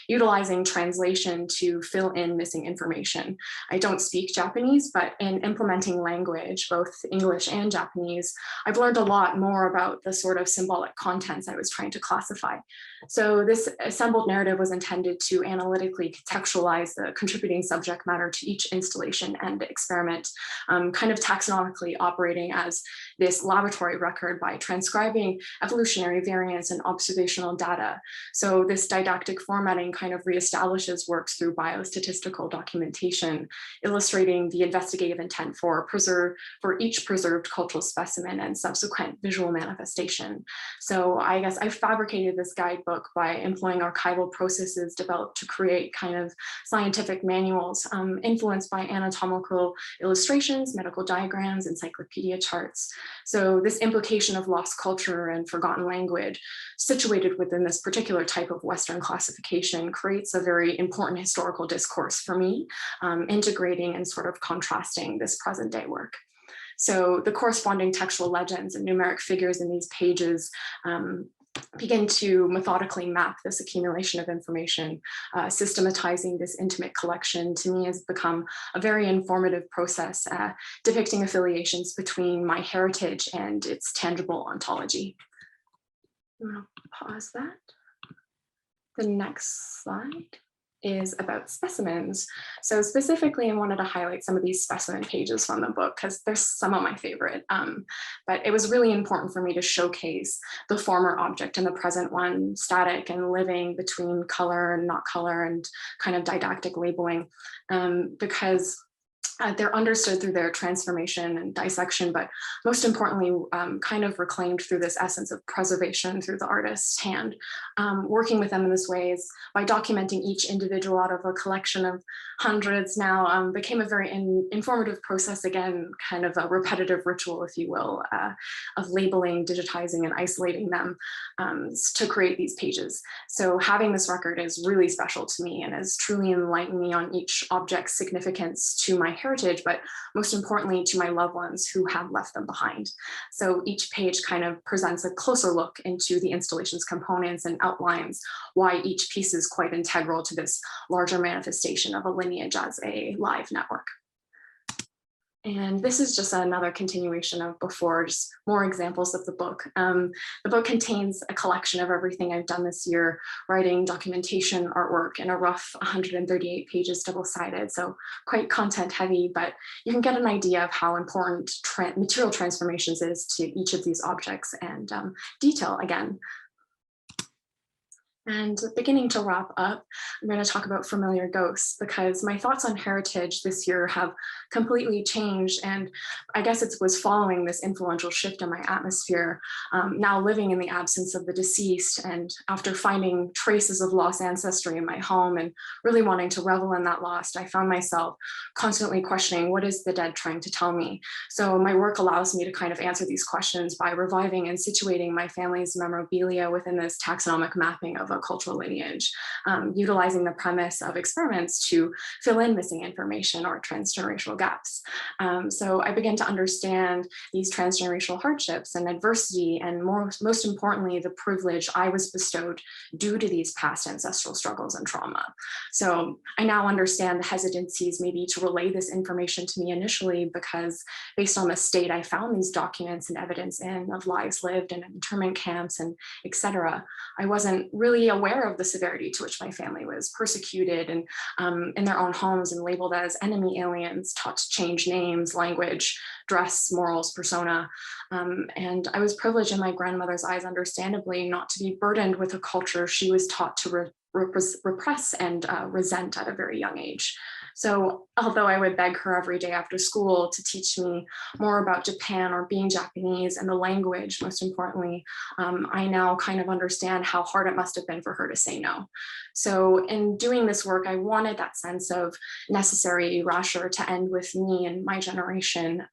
utilizing translation to fill in missing information. I don't speak Japanese, but in implementing language, both English and Japanese, I've learned a lot more about the sort of symbolic contents I was trying to classify. So this assembled narrative was intended to analytically contextualize the contributing subject matter to each installation and experiment, kind of taxonomically operating as this laboratory record by transcribing evolutionary variants and observational data. So this didactic formatting kind of reestablishes works through biostatistical documentation, illustrating the investigative intent for each preserved cultural specimen and subsequent visual manifestation. So I guess I fabricated this guidebook by employing archival processes developed to create kind of scientific manuals influenced by anatomical illustrations, medical diagrams, encyclopedia charts. So this implication of lost culture and forgotten language situated within this particular type of Western classification creates a very important historical discourse for me, integrating and sort of contrasting this present day work. So the corresponding textual legends and numeric figures in these pages begin to methodically map this accumulation of information. Systematizing this intimate collection to me has become a very informative process, depicting affiliations between my heritage and its tangible ontology. I'm gonna pause that. The next slide is about specimens. So specifically, I wanted to highlight some of these specimen pages from the book because they're some of my favorite. But it was really important for me to showcase the former object and the present one, static and living between color and not color, and kind of didactic labeling, because they're understood through their transformation and dissection, but most importantly, kind of reclaimed through this essence of preservation through the artist's hand. Working with them in this way is by documenting each individual out of a collection of hundreds now became a very informative process, again, kind of a repetitive ritual, if you will, of labeling, digitizing, and isolating them to create these pages. So having this record is really special to me and has truly enlightened me on each object's significance to my heritage, but most importantly to my loved ones who have left them behind. So each page kind of presents a closer look into the installation's components and outlines why each piece is quite integral to this larger manifestation of a lineage as a live network. And this is just another continuation of before, just more examples of the book. The book contains a collection of everything I've done this year, writing, documentation, artwork in a rough 138 pages double-sided, so quite content heavy, but you can get an idea of how important material transformations is to each of these objects and detail again. And beginning to wrap up, I'm going to talk about familiar ghosts because my thoughts on heritage this year have completely changed. And I guess it was following this influential shift in my atmosphere, now living in the absence of the deceased. And after finding traces of lost ancestry in my home and really wanting to revel in that loss, I found myself constantly questioning, what is the dead trying to tell me? So my work allows me to kind of answer these questions by reviving and situating my family's memorabilia within this taxonomic mapping of a cultural lineage, utilizing the premise of experiments to fill in missing information or transgenerational gaps. So I began to understand these transgenerational hardships and adversity, and most importantly, the privilege I was bestowed due to these past ancestral struggles and trauma. So I now understand the hesitancies maybe to relay this information to me initially, because based on the state I found these documents and evidence in of lives lived in internment camps and etc., I wasn't really aware of the severity to which my family was persecuted and in their own homes and labeled as enemy aliens, taught to change names, language, dress, morals, persona. And I was privileged in my grandmother's eyes, understandably, not to be burdened with a culture she was taught to repress and resent at a very young age. So although I would beg her every day after school to teach me more about Japan or being Japanese and the language, most importantly, I now kind of understand how hard it must have been for her to say no. So in doing this work, I wanted that sense of necessary erasure to end with me and my generation.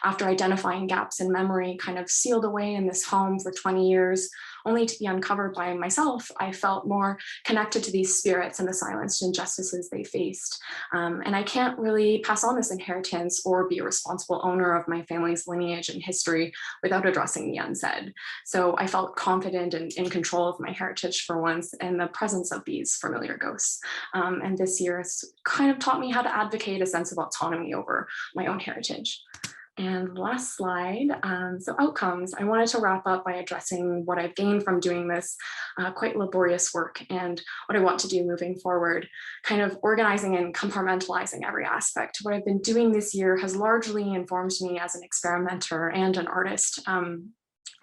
After identifying gaps in memory kind of sealed away in this home for 20 years, only to be uncovered by myself, I felt more connected to these spirits and the silenced injustices they faced. And I can't really pass on this inheritance or be a responsible owner of my family's lineage and history without addressing the unsaid. So I felt confident and in control of my heritage for once in the presence of these familiar ghosts. And this year has kind of taught me how to advocate a sense of autonomy over my own heritage. And last slide, so outcomes. I wanted to wrap up by addressing what I've gained from doing this quite laborious work and what I want to do moving forward, kind of organizing and compartmentalizing every aspect. What I've been doing this year has largely informed me as an experimenter and an artist.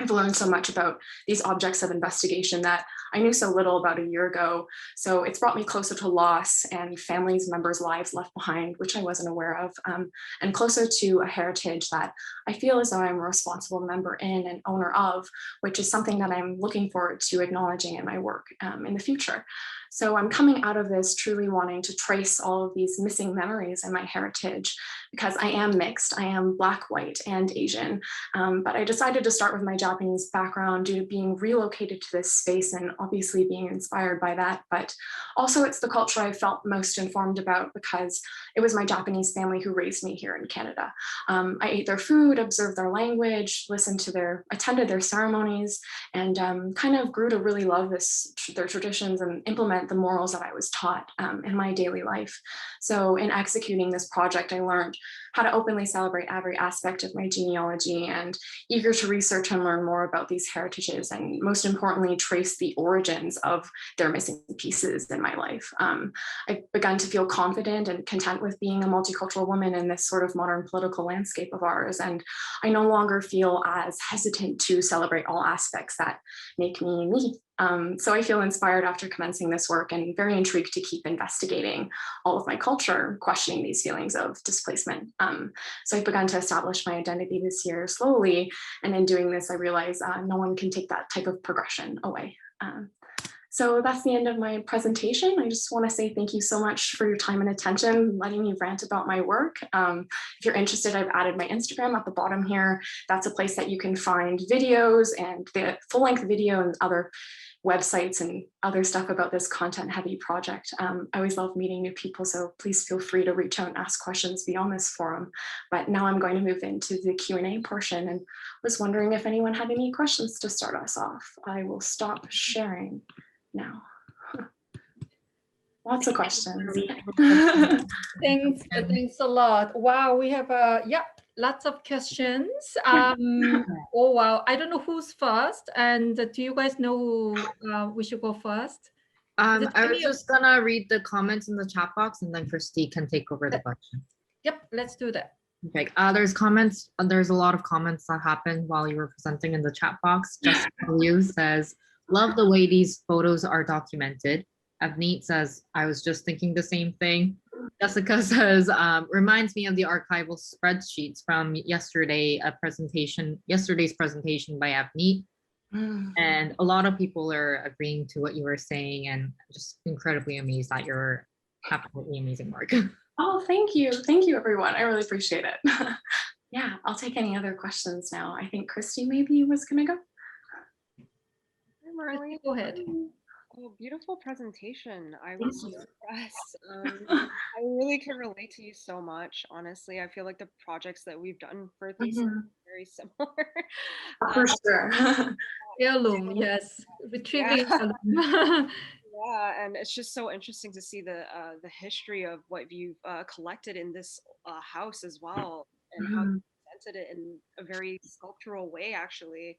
I've learned so much about these objects of investigation that I knew so little about a year ago. So it's brought me closer to loss and families, members' lives left behind, which I wasn't aware of, and closer to a heritage that I feel as though I'm a responsible member in and owner of, which is something that I'm looking forward to acknowledging in my work in the future. So I'm coming out of this truly wanting to trace all of these missing memories in my heritage, because I am mixed. I am Black, white, and Asian. But I decided to start with my Japanese background due to being relocated to this space and obviously being inspired by that. But also it's the culture I felt most informed about because it was my Japanese family who raised me here in Canada. I ate their food, observed their language, attended their ceremonies, and kind of grew to really love their traditions and implement the morals that I was taught in my daily life. So in executing this project, I learned how to openly celebrate every aspect of my genealogy and eager to research and learn more about these heritages and most importantly, trace the origins of their missing pieces in my life. I've begun to feel confident and content with being a multicultural woman in this sort of modern political landscape of ours. And I no longer feel as hesitant to celebrate all aspects that make me me. So I feel inspired after commencing this work and very intrigued to keep investigating all of my culture, questioning these feelings of displacement. So I've begun to establish my identity this year slowly. And in doing this, I realize no one can take that type of progression away. So that's the end of my presentation. I just want to say thank you so much for your time and attention, letting me rant about my work. If you're interested, I've added my Instagram at the bottom here. That's a place that you can find videos and the full-length video and other websites and other stuff about this content-heavy project. I always love meeting new people, so please feel free to reach out and ask questions beyond this forum. But now I'm going to move into the Q&A portion and was wondering if anyone had any questions to start us off. I will stop sharing now. Lots of questions. Thanks a lot. Wow, we have lots of questions. Oh wow, I don't know who's first, and do you guys know who we should go first? I was just gonna read the comments in the chat box, and then Christy can take over the question. Yep, let's do that. Okay. There's comments. There's a lot of comments that happened while you were presenting in the chat box. Jessica Liu says, "Love the way these photos are documented." Avneet says, "I was just thinking the same thing." Jessica says, "Reminds me of the archival spreadsheets from yesterday's presentation by Avneet." And a lot of people are agreeing to what you were saying, and just incredibly amazed at your absolutely amazing work. Oh, thank you. Thank you, everyone. I really appreciate it. Yeah, I'll take any other questions now. I think Christy maybe was gonna go. Hi, Marli. Go ahead. Oh, beautiful presentation. I was so impressed. I really can relate to you so much. Honestly, I feel like the projects that we've done for thesis are very similar. For sure. Heirloom, yes. Retrieving heirloom. Yeah, and it's just so interesting to see the history of what you've collected in this house as well, and how you presented it in a very sculptural way, actually.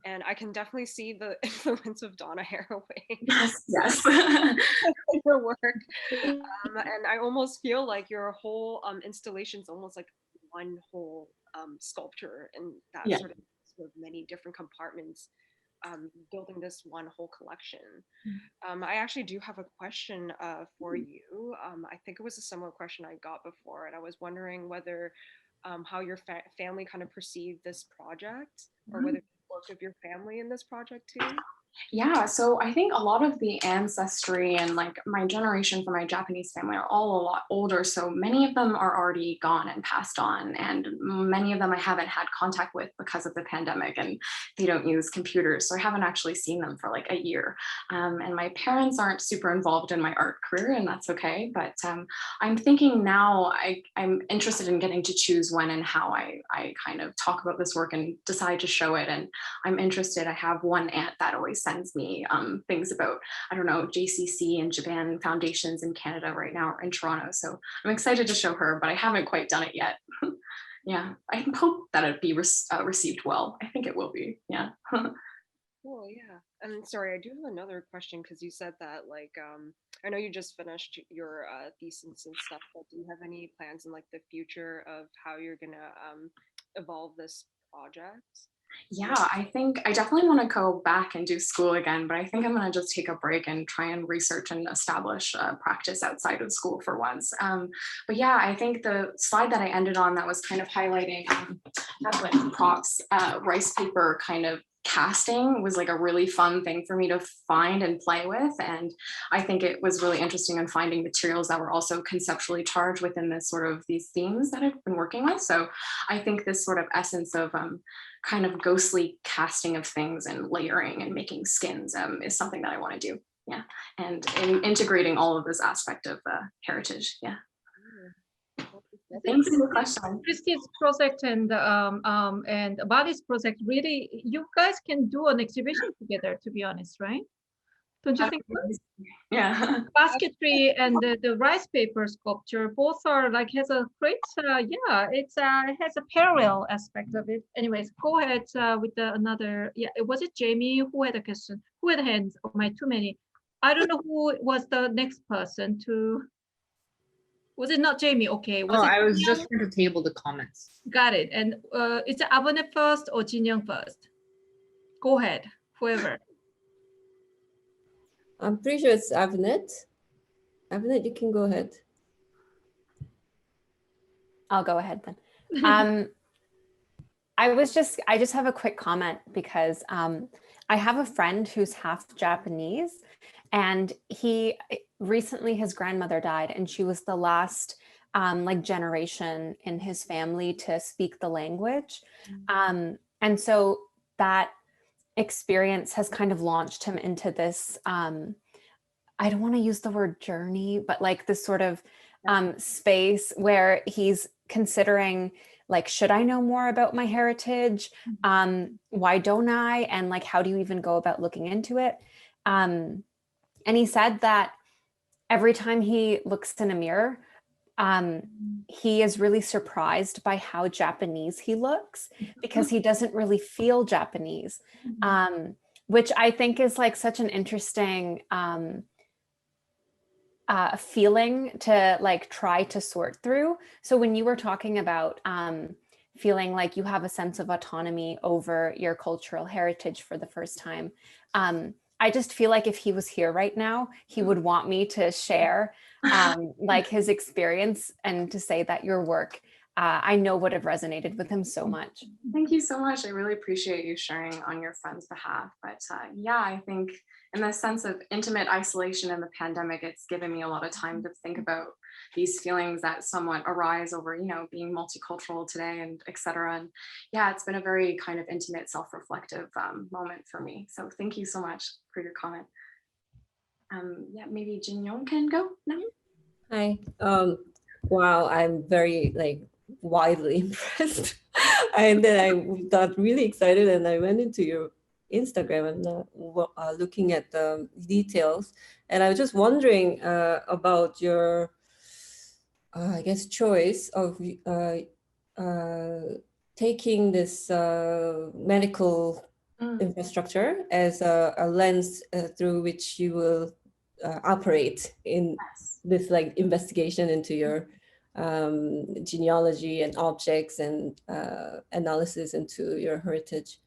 And I can definitely see the influence of Donna Haraway. Yes, yes. in your work. And I almost feel like your whole installation is almost like one whole sculpture, and that sort of many different compartments, building this one whole collection. I actually do have a question for you. I think it was a similar question I got before, and I was wondering whether how your family kind of perceived this project, or whether work with your family in this project too? Yeah, so I think a lot of the ancestry and like my generation from my Japanese family are all a lot older. So many of them are already gone and passed on. And many of them I haven't had contact with because of the pandemic, and they don't use computers. So I haven't actually seen them for like a year. And my parents aren't super involved in my art career, and that's okay. But I'm thinking now I'm interested in getting to choose when and how I kind of talk about this work and decide to show it. And I'm interested. I have one aunt that always sends me things about, I don't know, JCC and Japan foundations in Canada right now, or in Toronto. So I'm excited to show her, but I haven't quite done it yet. yeah, I hope that it'd be received well. I think it will be, yeah. Cool, yeah. And sorry, I do have another question because you said that like I know you just finished your thesis and stuff, but do you have any plans in like the future of how you're gonna evolve this project? Yeah, I think I definitely want to go back and do school again, but I think I'm going to just take a break and try and research and establish practice outside of school for once. But yeah, I think the slide that I ended on that was kind of highlighting Evelyn Propp's rice paper kind of casting was like a really fun thing for me to find and play with. And I think it was really interesting in finding materials that were also conceptually charged within this sort of these themes that I've been working with. So I think this sort of essence of kind of ghostly casting of things and layering and making skins is something that I want to do. Yeah, and integrating all of this aspect of heritage. Yeah. Thanks for the question. Christy's project and Maari's project, really, you guys can do an exhibition together, to be honest, right? Don't you think so? Yeah. Basketry and the rice paper sculpture both are like has a great yeah, it has a parallel aspect of it. Anyways, go ahead with another. Yeah, was it Jamie who had a question? Who had hands? Oh my, too many. I don't know who was the next person to. Was it not Jamie? Okay. Was it I was Jin just Young? trying to table the comments. Got it. And is it Abone first or Jin Young first? Go ahead, whoever. I'm pretty sure it's Avnet. Avnet, you can go ahead. I'll go ahead then. I just have a quick comment because I have a friend who's half Japanese, and recently his grandmother died, and she was the last like generation in his family to speak the language. And so that experience has kind of launched him into this, I don't want to use the word journey, but like this sort of space where he's considering, like, should I know more about my heritage? Why don't I? And like, how do you even go about looking into it? And he said that every time he looks in a mirror, he is really surprised by how Japanese he looks because he doesn't really feel Japanese, which I think is like such an interesting feeling to like try to sort through. So when you were talking about feeling like you have a sense of autonomy over your cultural heritage for the first time, I just feel like if he was here right now, he would want me to share like his experience and to say that your work, I know would have resonated with him so much. Thank you so much. I really appreciate you sharing on your friend's behalf. But yeah, I think in the sense of intimate isolation in the pandemic, it's given me a lot of time to think about these feelings that somewhat arise over, you know, being multicultural today and et cetera. And yeah, it's been a very kind of intimate, self-reflective moment for me. So thank you so much for your comment. Yeah, maybe Jin Young can go now. Hi. Wow, I'm very like widely impressed. And then I got really excited and I went into your Instagram and looking at the details. And I was just wondering about your, I guess, choice of taking this medical infrastructure as a lens through which you will operate in this like investigation into your genealogy and objects and analysis into your heritage.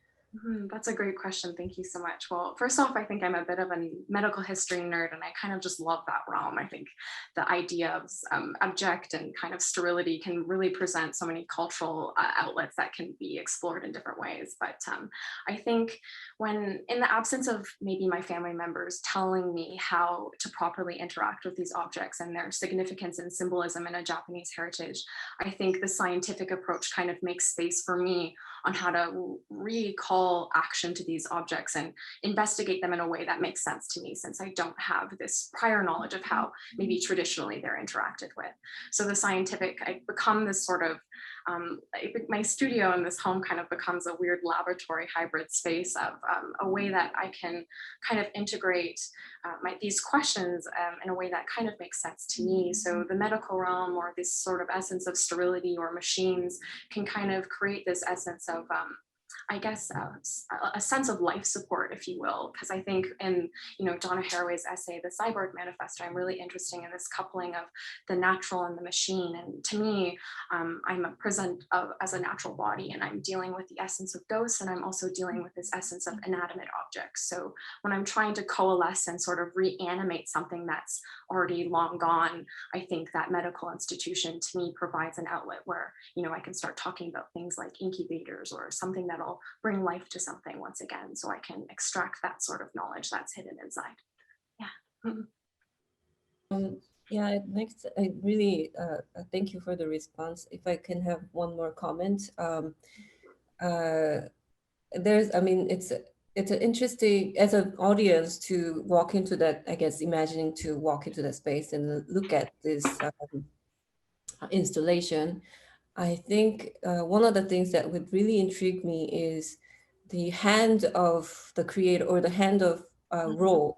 That's a great question. Thank you so much. Well, first off, I think I'm a bit of a medical history nerd and I kind of just love that realm. I think the idea of abject and kind of sterility can really present so many cultural outlets that can be explored in different ways. But I think when in the absence of maybe my family members telling me how to properly interact with these objects and their significance and symbolism in a Japanese heritage, I think the scientific approach kind of makes space for me on how to recall action to these objects and investigate them in a way that makes sense to me, since I don't have this prior knowledge of how maybe traditionally they're interacted with. So the scientific, I become this sort of my studio in this home kind of becomes a weird laboratory hybrid space of a way that I can kind of integrate these questions in a way that kind of makes sense to me. So the medical realm, or this sort of essence of sterility or machines, can kind of create this essence of I guess a sense of life support, if you will, because I think in Donna Haraway's essay, The Cyborg Manifesto, I'm really interested in this coupling of the natural and the machine. And to me, I'm present as a natural body, and I'm dealing with the essence of ghosts, and I'm also dealing with this essence of inanimate objects. So when I'm trying to coalesce and sort of reanimate something that's already long gone, I think that medical institution to me provides an outlet where I can start talking about things like incubators or something that'll bring life to something once again, so I can extract that sort of knowledge that's hidden inside. Yeah. Yeah, next, I really thank you for the response. If I can have one more comment, it's an interesting, as an audience, to walk into that, I guess, imagining to walk into that space and look at this installation. I think one of the things that would really intrigue me is the hand of the creator, or the hand of role,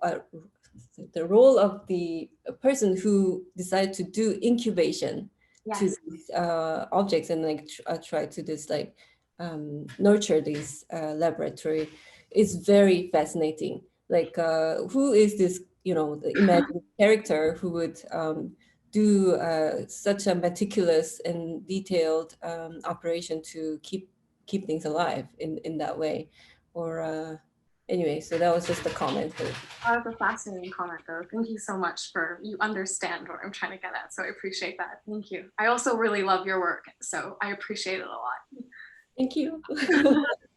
the role of the person who decided to do incubation to these objects, and like try to just like nurture these laboratory. Is very fascinating. Like who is this, the imagined character who would do such a meticulous and detailed operation to keep things alive in that way, or anyway. So that was just a comment. That was a fascinating comment, though. Thank you so much you understand what I'm trying to get at. So I appreciate that. Thank you. I also really love your work, so I appreciate it a lot. Thank you.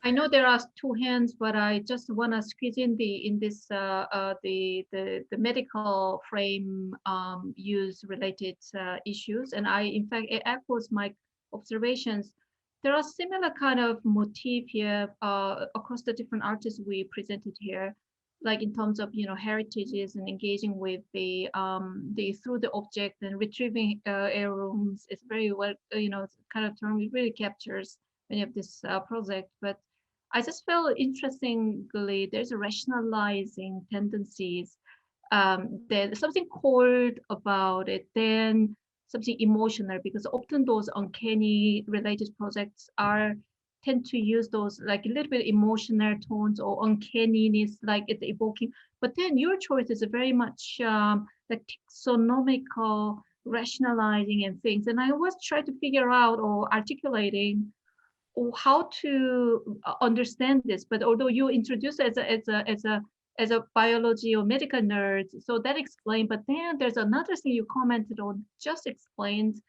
I know there are two hands, but I just want to squeeze in the medical frame use related issues, and in fact it echoes my observations. There are similar kind of motif here across the different artists we presented here, like in terms of heritages and engaging with the through the object and retrieving heirlooms. It's very well kind of term. It really captures many of this project, but I just felt interestingly there's a rationalizing tendencies. There's something cold about it, then something emotional, because often those uncanny related projects tend to use those like a little bit emotional tones or uncanniness, like it's evoking. But then your choice is very much like taxonomical rationalizing and things. And I was trying to figure out or articulating how to understand this. But although you introduced it as a biology or medical nerd, so that explained. But then there's another thing you commented on, just explained.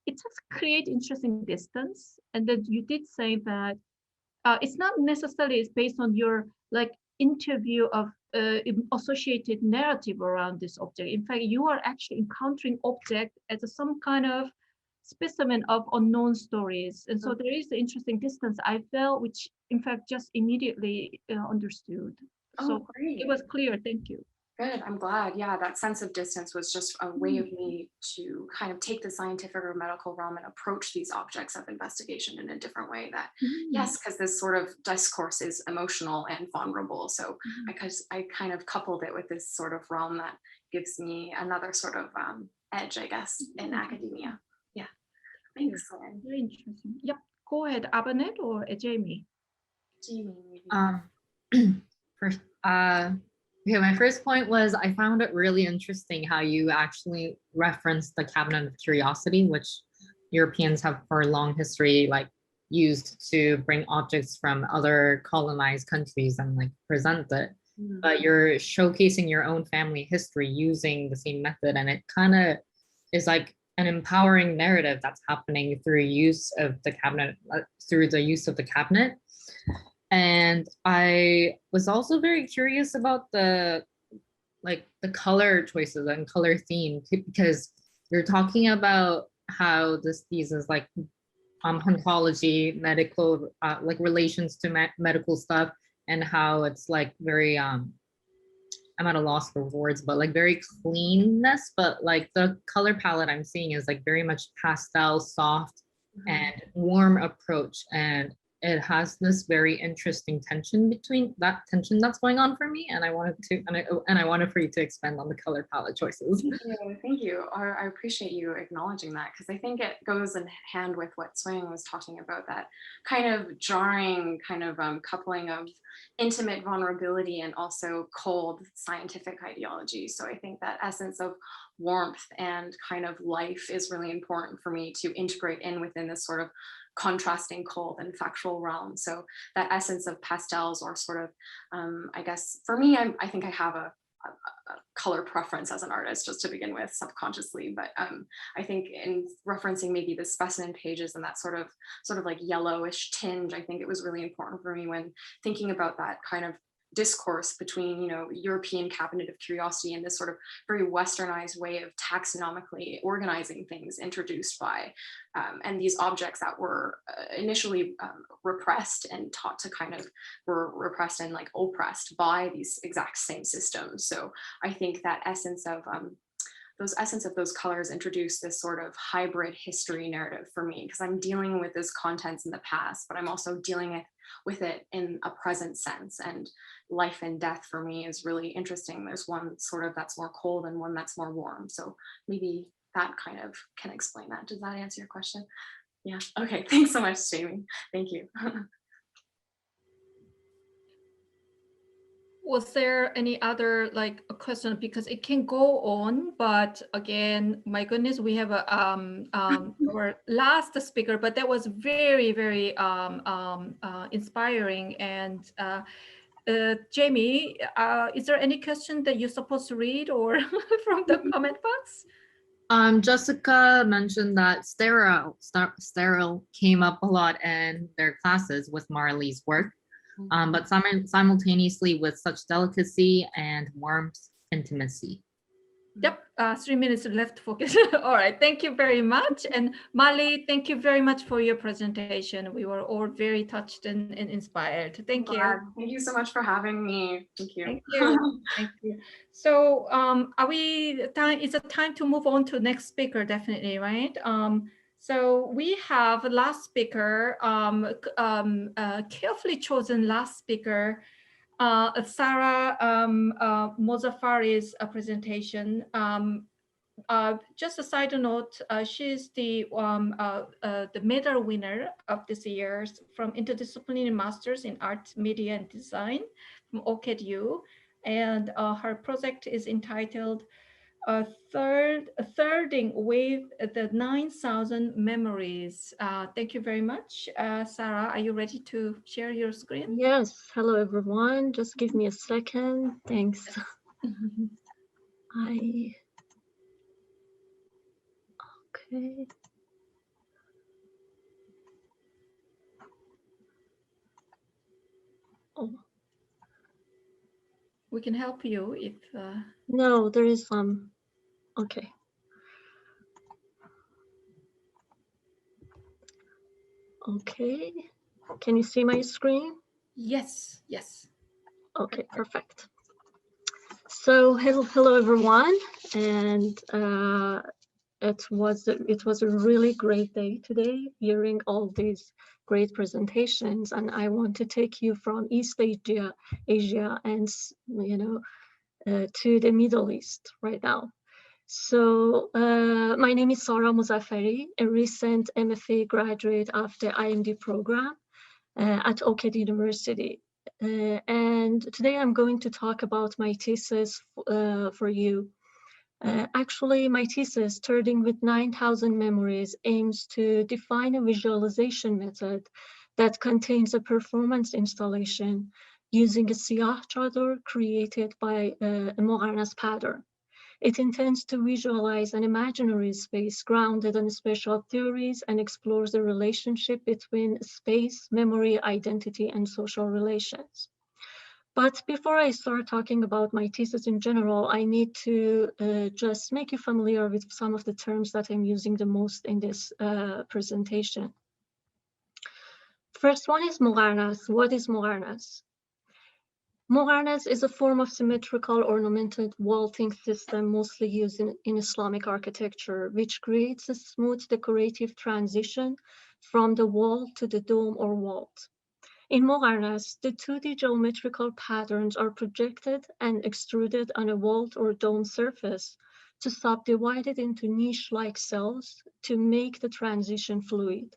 It just create interesting distance, and then you did say that it's not necessarily based on your like interview of associated narrative around this object. In fact, you are actually encountering object as some kind of specimen of unknown stories, and so there is the interesting distance I felt, which in fact just immediately understood. So great. It was clear. Thank you. Good, I'm glad. Yeah, that sense of distance was just a way of me to kind of take the scientific or medical realm and approach these objects of investigation in a different way. That yes, because this sort of discourse is emotional and vulnerable. So because I kind of coupled it with this sort of realm that gives me another sort of edge, I guess, in academia. Yeah, thanks. Very interesting. Yep, go ahead, Abanet or Jamie. Jamie. First, okay, my first point was I found it really interesting how you actually referenced the Cabinet of Curiosity, which Europeans have for a long history like used to bring objects from other colonized countries and like present it. But you're showcasing your own family history using the same method, and it kind of is like an empowering narrative that's happening through use of the cabinet, through the use of the cabinet. And I was also very curious about the color choices and color theme, because you're talking about how these is like oncology, medical, like relations to medical stuff, and how it's like very I'm at a loss for words, but like very cleanness, but like the color palette I'm seeing is like very much pastel, soft, and warm approach. And it has this very interesting tension between that tension that's going on for me. And I wanted to, and I wanted for you to expand on the color palette choices. Thank you. I appreciate you acknowledging that, because I think it goes in hand with what Swing was talking about, that kind of jarring kind of coupling of intimate vulnerability and also cold scientific ideology. So I think that essence of warmth and kind of life is really important for me to integrate in within this sort of contrasting cold and factual realm. So that essence of pastels, or sort of, I guess for me, I think I have a color preference as an artist just to begin with, subconsciously, but I think in referencing maybe the specimen pages and that sort of like yellowish tinge, I think it was really important for me when thinking about that kind of discourse between, you know, European cabinet of curiosity and this sort of very westernized way of taxonomically organizing things introduced by and these objects that were initially repressed and taught to kind of were repressed and like oppressed by these exact same systems. So I think that essence of those colors introduce this sort of hybrid history narrative for me, because I'm dealing with those contents in the past, but I'm also dealing with it in a present sense. And life and death for me is really interesting. There's one sort of that's more cold and one that's more warm. So maybe that kind of can explain that. Does that answer your question? Yeah. Okay. Thanks so much, Jamie. Thank you. Was there any other like a question? Because it can go on, but again, my goodness, we have a our last speaker, but that was very, very inspiring. And Jamie, is there any question that you're supposed to read or from the comment box? Jessica mentioned that sterile came up a lot in their classes with Marli's work. But simultaneously with such delicacy and warmth, intimacy. Yep, 3 minutes left focus. All right, thank you very much. And Marli, thank you very much for your presentation. We were all very touched and inspired. Thank you. Thank you so much for having me. Thank you. Thank you. Thank you. So it's a time to move on to next speaker, definitely, right? So we have last speaker, carefully chosen last speaker, Sara Mozafari's presentation. Just a side note, she's the medal winner of this year's from Interdisciplinary Masters in Art, Media and Design from OCAD. And her project is entitled Thirding with the 9,000 Memories. Thank you very much. Sara, are you ready to share your screen? Yes, hello everyone. Just give me a second. Thanks. Okay. Oh. We can help you if... No, there is some. Okay. Okay. Can you see my screen? Yes, yes. Okay, perfect. So hello everyone, and it was a really great day today, hearing all these great presentations, and I want to take you from East Asia, and to the Middle East right now. So my name is Sara Mozafari, a recent MFA graduate of the IMD program at OCAD University. And today I'm going to talk about my thesis for you. Actually, my thesis, Thirding with 9,000 Memories, aims to define a visualization method that contains a performance installation using a siyah chador created by a Mogarnas pattern. It intends to visualize an imaginary space grounded on spatial theories and explores the relationship between space, memory, identity, and social relations. But before I start talking about my thesis in general, I need to just make you familiar with some of the terms that I'm using the most in this presentation. First one is Mogarnas. What is Mogarnas? Mogarnas is a form of symmetrical ornamented vaulting system mostly used in Islamic architecture, which creates a smooth decorative transition from the wall to the dome or vault. In Mogarnas, the 2D geometrical patterns are projected and extruded on a vault or dome surface to subdivide it into niche-like cells to make the transition fluid.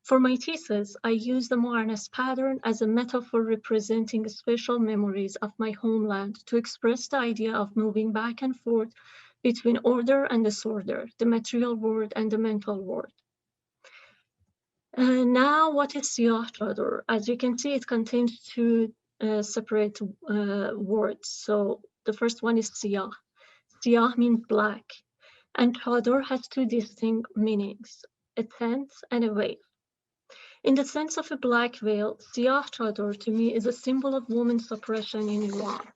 For my thesis, I used the Mogarnas pattern as a metaphor representing special memories of my homeland to express the idea of moving back and forth between order and disorder, the material world and the mental world. Now, what is Siyah Chador? As you can see, it contains two separate words. So the first one is Siyah. Siyah means black, and Chador has two distinct meanings, a tent and a veil. In the sense of a black veil, Siyah Chador to me is a symbol of women's suppression in Iran.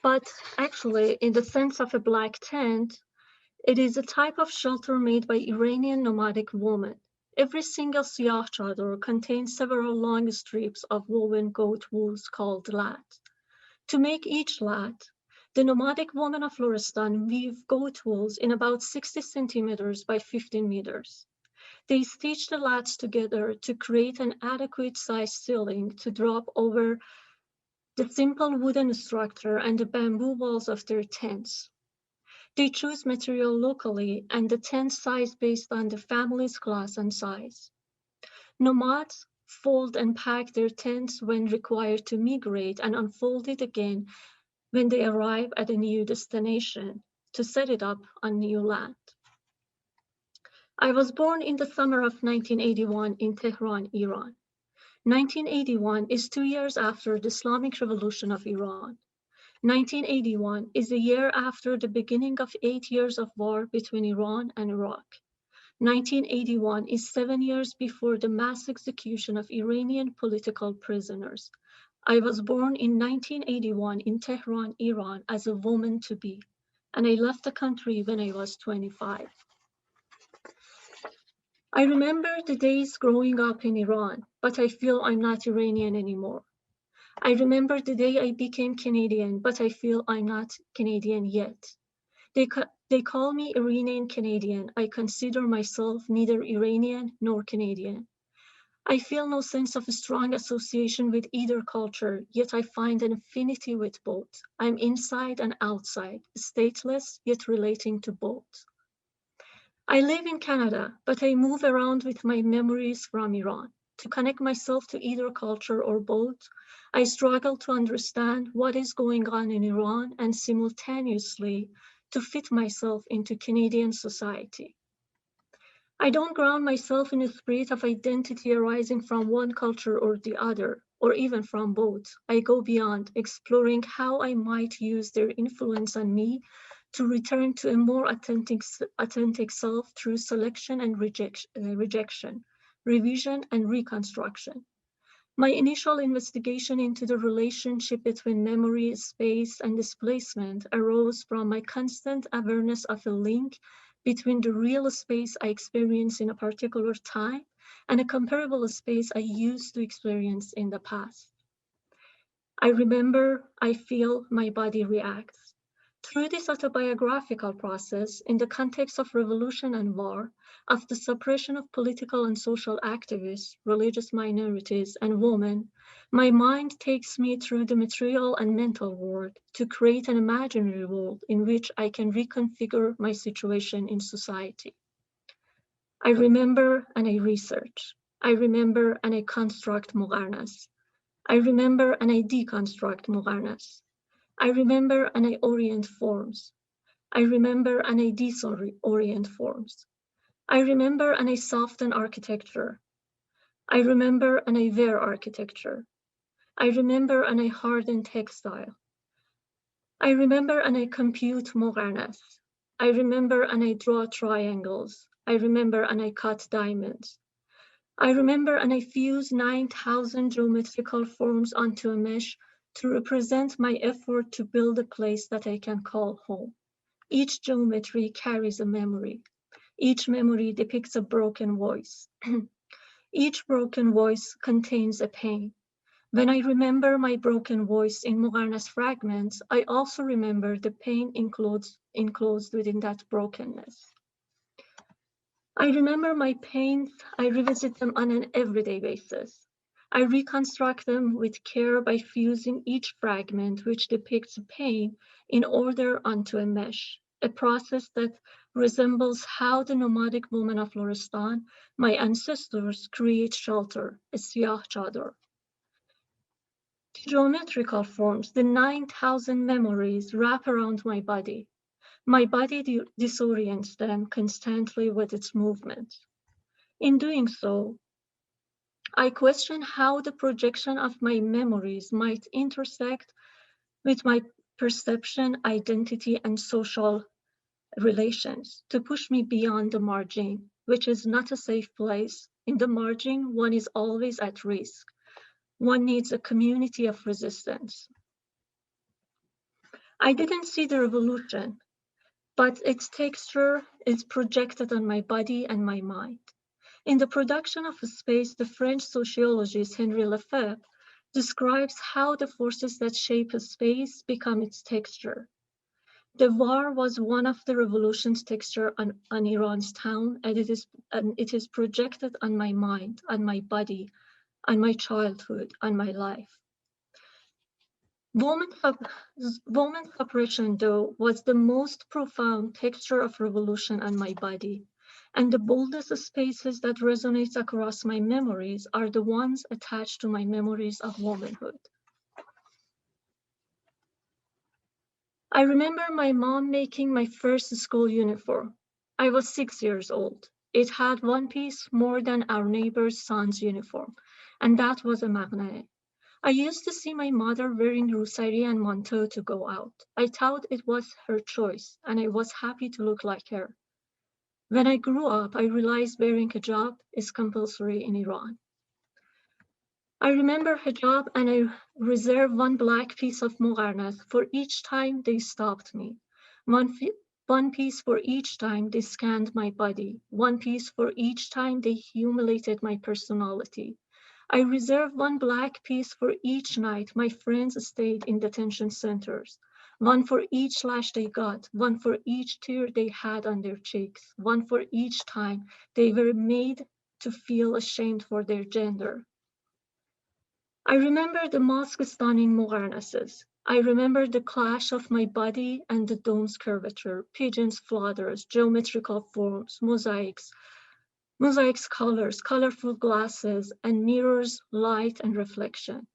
But actually, in the sense of a black tent, it is a type of shelter made by Iranian nomadic women. Every single Siyah Chador contains several long strips of woven goat wools called lat. To make each lat, the nomadic women of Lorestan weave goat wools in about 60 centimeters by 15 meters. They stitch the lats together to create an adequate size ceiling to drop over the simple wooden structure and the bamboo walls of their tents. They choose material locally and the tent size based on the family's class and size. Nomads fold and pack their tents when required to migrate and unfold it again when they arrive at a new destination to set it up on new land. I was born in the summer of 1981 in Tehran, Iran. 1981 is 2 years after the Islamic Revolution of Iran. 1981 is a year after the beginning of 8 years of war between Iran and Iraq. 1981 is 7 years before the mass execution of Iranian political prisoners. I was born in 1981 in Tehran, Iran, as a woman to be, and I left the country when I was 25. I remember the days growing up in Iran, but I feel I'm not Iranian anymore. I remember the day I became Canadian, but I feel I'm not Canadian yet. They call me Iranian Canadian. I consider myself neither Iranian nor Canadian. I feel no sense of a strong association with either culture, yet I find an affinity with both. I'm inside and outside, stateless, yet relating to both. I live in Canada, but I move around with my memories from Iran. To connect myself to either culture or both, I struggle to understand what is going on in Iran and simultaneously to fit myself into Canadian society. I don't ground myself in a spirit of identity arising from one culture or the other, or even from both. I go beyond, exploring how I might use their influence on me to return to a more authentic self through selection and rejection, revision and reconstruction. My initial investigation into the relationship between memory, space, and displacement arose from my constant awareness of a link between the real space I experience in a particular time and a comparable space I used to experience in the past. I remember, I feel, my body reacts. Through this autobiographical process, in the context of revolution and war, of the suppression of political and social activists, religious minorities, and women, my mind takes me through the material and mental world to create an imaginary world in which I can reconfigure my situation in society. I remember and I research. I remember and I construct Mogarnas. I remember and I deconstruct Mogarnas. I remember and I orient forms. I remember and I disorient forms. I remember and I soften architecture. I remember and I wear architecture. I remember and I harden textile. I remember and I compute Mogarnas. I remember and I draw triangles. I remember and I cut diamonds. I remember and I fuse 9,000 geometrical forms onto a mesh to represent my effort to build a place that I can call home. Each geometry carries a memory. Each memory depicts a broken voice. Each broken voice contains a pain. When I remember my broken voice in Mogarnas fragments, I also remember the pain enclosed within that brokenness. I remember my pains. I revisit them on an everyday basis. I reconstruct them with care by fusing each fragment which depicts pain in order onto a mesh, a process that resembles how the nomadic women of Lorestan, my ancestors, create shelter, a siyah chador. Geometrical forms, the 9,000 memories wrap around my body. My body disorients them constantly with its movements. In doing so, I question how the projection of my memories might intersect with my perception, identity, and social relations to push me beyond the margin, which is not a safe place. In the margin, one is always at risk. One needs a community of resistance. I didn't see the revolution, but its texture is projected on my body and my mind. In The Production of a Space, the French sociologist Henri Lefebvre describes how the forces that shape a space become its texture. The war was one of the revolution's texture on Iran's town, and it is projected on my mind, on my body, on my childhood, on my life. Woman's operation, though, was the most profound texture of revolution on my body, and the boldest spaces that resonate across my memories are the ones attached to my memories of womanhood. I remember my mom making my first school uniform. I was 6 years old. It had one piece more than our neighbor's son's uniform, and that was a magnet. I used to see my mother wearing rosaire and manteau to go out. I thought it was her choice, and I was happy to look like her. When I grew up, I realized wearing hijab is compulsory in Iran. I remember hijab, and I reserved one black piece of muqarnas for each time they stopped me. One piece for each time they scanned my body. One piece for each time they humiliated my personality. I reserved one black piece for each night my friends stayed in detention centers. One for each lash they got, one for each tear they had on their cheeks, one for each time they were made to feel ashamed for their gender. I remember the mosque stunning muqarnases. I remember the clash of my body and the dome's curvature, pigeons, flutters, geometrical forms, mosaics, colors, colorful glasses, and mirrors, light and reflection.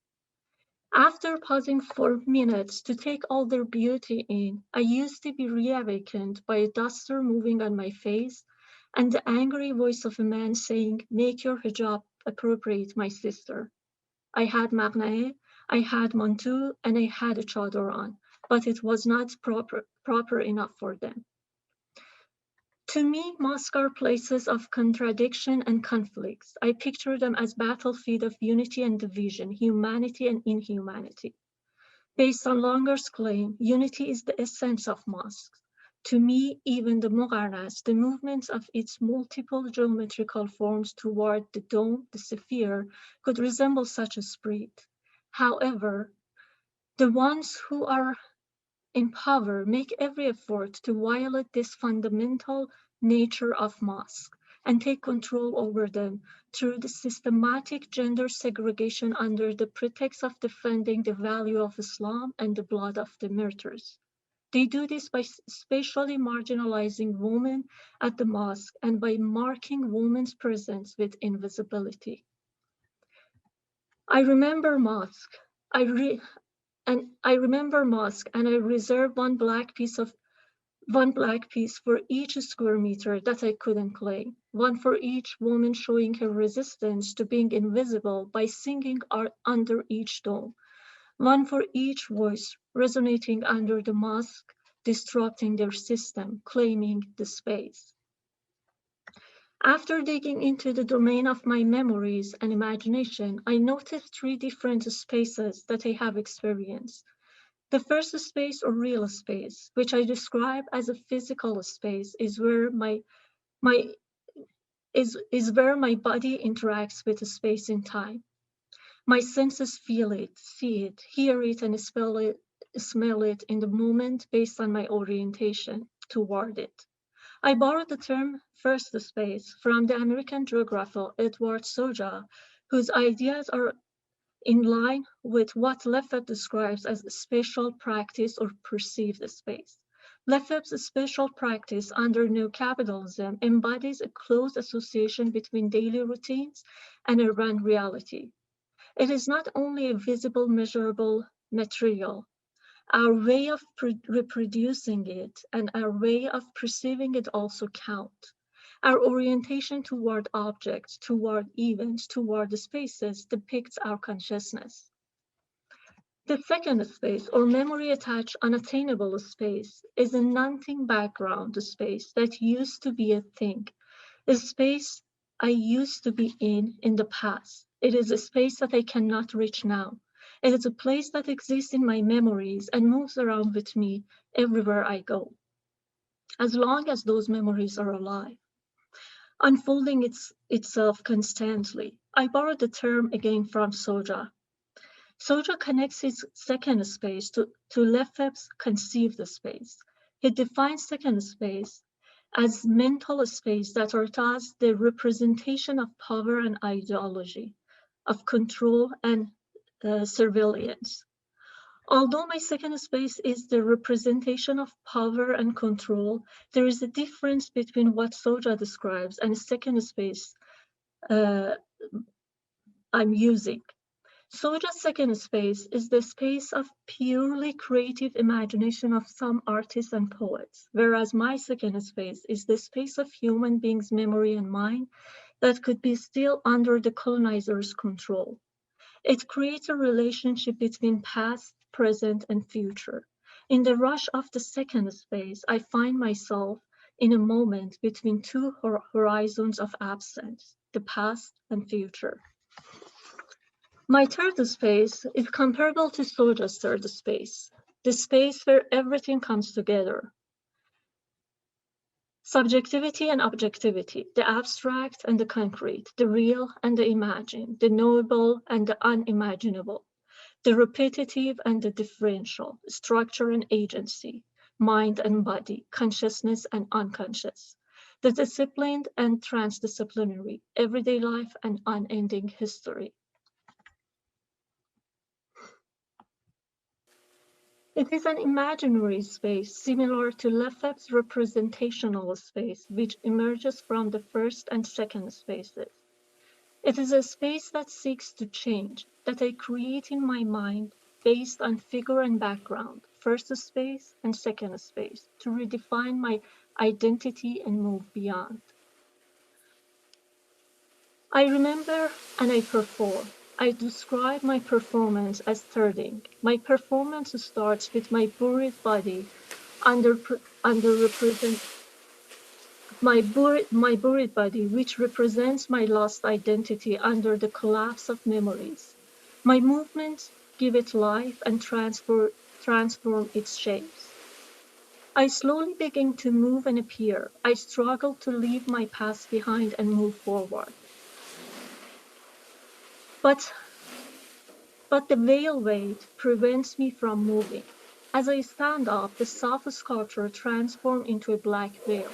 After pausing for minutes to take all their beauty in, I used to be reawakened by a duster moving on my face and the angry voice of a man saying, "Make your hijab appropriate, my sister." I had magnae, I had mantu, and I had a chador on, but it was not proper enough for them. To me, mosques are places of contradiction and conflicts. I picture them as battlefield of unity and division, humanity and inhumanity. Based on Longer's claim, unity is the essence of mosques. To me, even the muqarnas, the movements of its multiple geometrical forms toward the dome, the sphere, could resemble such a spirit. However, the ones who are in power make every effort to violate this fundamental nature of mosques and take control over them through the systematic gender segregation under the pretext of defending the value of Islam and the blood of the martyrs. They do this by spatially marginalizing women at the mosque and by marking women's presence with invisibility. I remember mosque. I remember mosque, and I reserve one black piece for each square meter that I couldn't claim, one for each woman showing her resistance to being invisible by singing under each dome, one for each voice resonating under the mosque, disrupting their system, claiming the space. After digging into the domain of my memories and imagination, I noticed 3 different spaces that I have experienced. The first space, or real space, which I describe as a physical space, is where my body interacts with space and time. My senses feel it, see it, hear it, and smell it in the moment based on my orientation toward it. I borrowed the term first space from the American geographer Edward Soja, whose ideas are in line with what Lefebvre describes as spatial practice or perceived space. Lefebvre's spatial practice under neocapitalism embodies a close association between daily routines and urban reality. It is not only a visible, measurable material. Our way of reproducing it and our way of perceiving it also count. Our orientation toward objects, toward events, toward spaces depicts our consciousness. The second space, or memory-attached unattainable space, is a non-thing background space that used to be a thing, a space I used to be in the past. It is a space that I cannot reach now. It is a place that exists in my memories and moves around with me everywhere I go, as long as those memories are alive, unfolding itself constantly. I borrowed the term again from Soja. Soja connects his second space to Lefebvre's conceived space. He defines second space as mental space that are thus the representation of power and ideology, of control and surveillance. Although my second space is the representation of power and control, there is a difference between what Soja describes and second space I'm using. Soja's second space is the space of purely creative imagination of some artists and poets, whereas my second space is the space of human beings' memory and mind that could be still under the colonizer's control. It creates a relationship between past, present, and future. In the rush of the second space, I find myself in a moment between two horizons of absence, the past and future. My third space is comparable to Soja's third space, the space where everything comes together. Subjectivity and objectivity, the abstract and the concrete, the real and the imagined, the knowable and the unimaginable, the repetitive and the differential, structure and agency, mind and body, consciousness and unconscious, the disciplined and transdisciplinary, everyday life and unending history. It is an imaginary space similar to Lefebvre's representational space, which emerges from the first and second spaces. It is a space that seeks to change, that I create in my mind based on figure and background, first space and second space, to redefine my identity and move beyond. I remember and I perform. I describe my performance as thirding. My performance starts with my buried body my buried body, which represents my lost identity under the collapse of memories. My movements give it life and transform its shapes. I slowly begin to move and appear. I struggle to leave my past behind and move forward. But the veil weight prevents me from moving. As I stand up, the soft sculpture transforms into a black veil.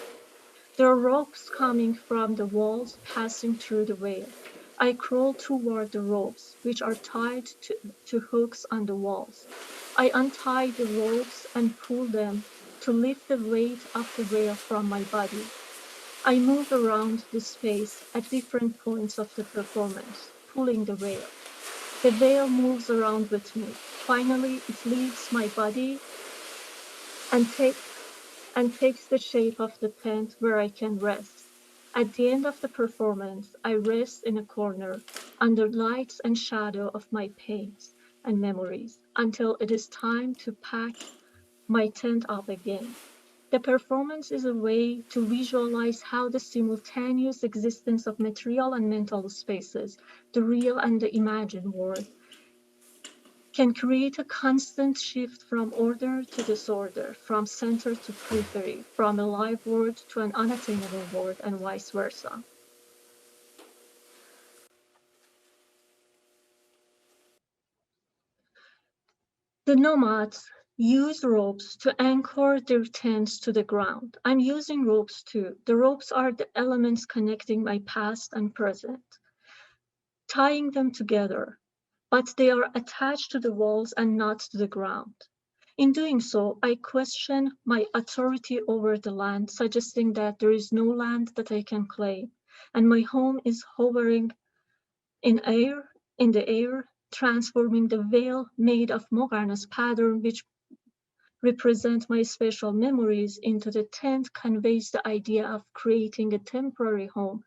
There are ropes coming from the walls, passing through the veil. I crawl toward the ropes, which are tied to hooks on the walls. I untie the ropes and pull them to lift the weight of the veil from my body. I move around the space at different points of the performance, pulling the veil. The veil moves around with me. Finally, it leaves my body and takes the shape of the tent where I can rest. At the end of the performance, I rest in a corner under lights and shadow of my pains and memories until it is time to pack my tent up again. The performance is a way to visualize how the simultaneous existence of material and mental spaces, the real and the imagined world, can create a constant shift from order to disorder, from center to periphery, from a live world to an unattainable world, and vice versa. The nomads use ropes to anchor their tents to the ground. I'm using ropes too. The ropes are the elements connecting my past and present, tying them together, but they are attached to the walls and not to the ground. In doing so, I question my authority over the land, suggesting that there is no land that I can claim, and my home is hovering in the air, transforming the veil made of Mogarna's pattern, which represent my special memories, into the tent conveys the idea of creating a temporary home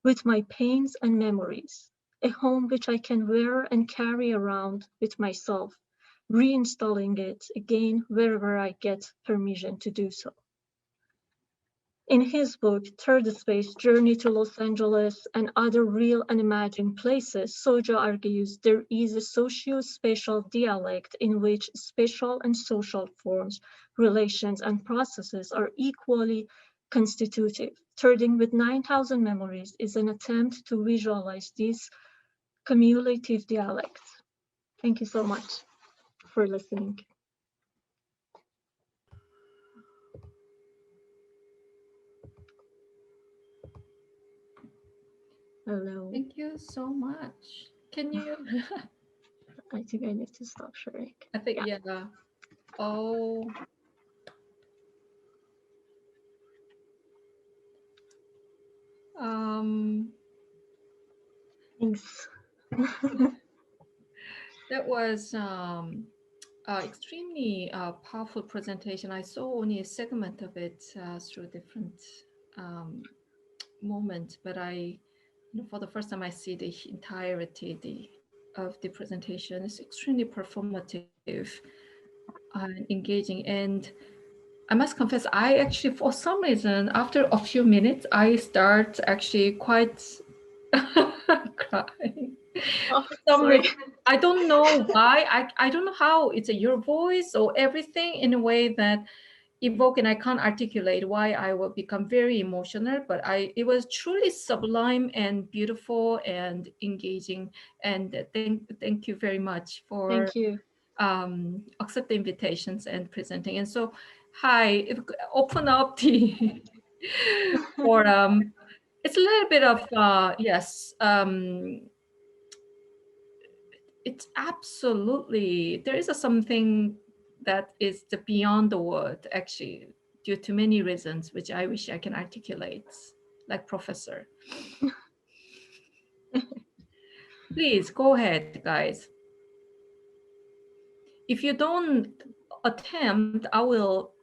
with my pains and memories, a home which I can wear and carry around with myself, reinstalling it again wherever I get permission to do so. In his book, Third Space, Journey to Los Angeles and Other Real and Imagined Places, Soja argues there is a socio-spatial dialect in which spatial and social forms, relations, and processes are equally constitutive. Thirding with 9,000 memories is an attempt to visualize these cumulative dialects. Thank you so much for listening. Hello. Thank you so much. Can you? I think I need to stop sharing. I think, yeah. Oh. Thanks. That was extremely powerful presentation. I saw only a segment of it through different moments, but for the first time, I see the entirety of the presentation. It's extremely performative and engaging. And I must confess, I actually, for some reason, after a few minutes, I start actually quite crying. Oh, For some sorry. reason, I don't know why. I don't know how it's your voice or everything in a way that evoke, and I can't articulate why I will become very emotional, but it was truly sublime and beautiful and engaging. And thank you very much for Thank you. accept the invitations and presenting. And so, hi, open up the for it's a little bit of yes. It's absolutely, there is something that is beyond the word, actually, due to many reasons, which I wish I can articulate, like Professor. Please go ahead, guys. If you don't attempt, I will.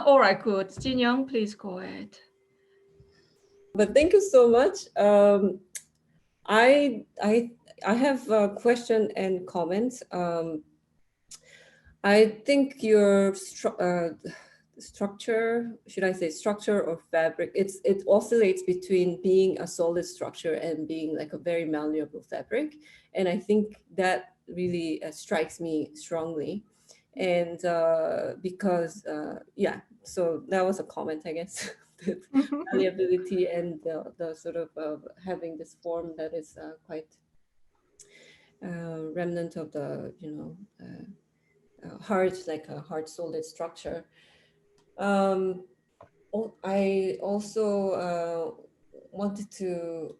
All right, good. Jin Young, please go ahead. But thank you so much. I have a question and comments. I think your structure, should I say structure or fabric, it oscillates between being a solid structure and being like a very malleable fabric. And I think that really strikes me strongly. And because, yeah, so that was a comment, I guess. Malleability and the sort of having this form that is quite remnant of the, hard, like a hard solid structure. I also wanted to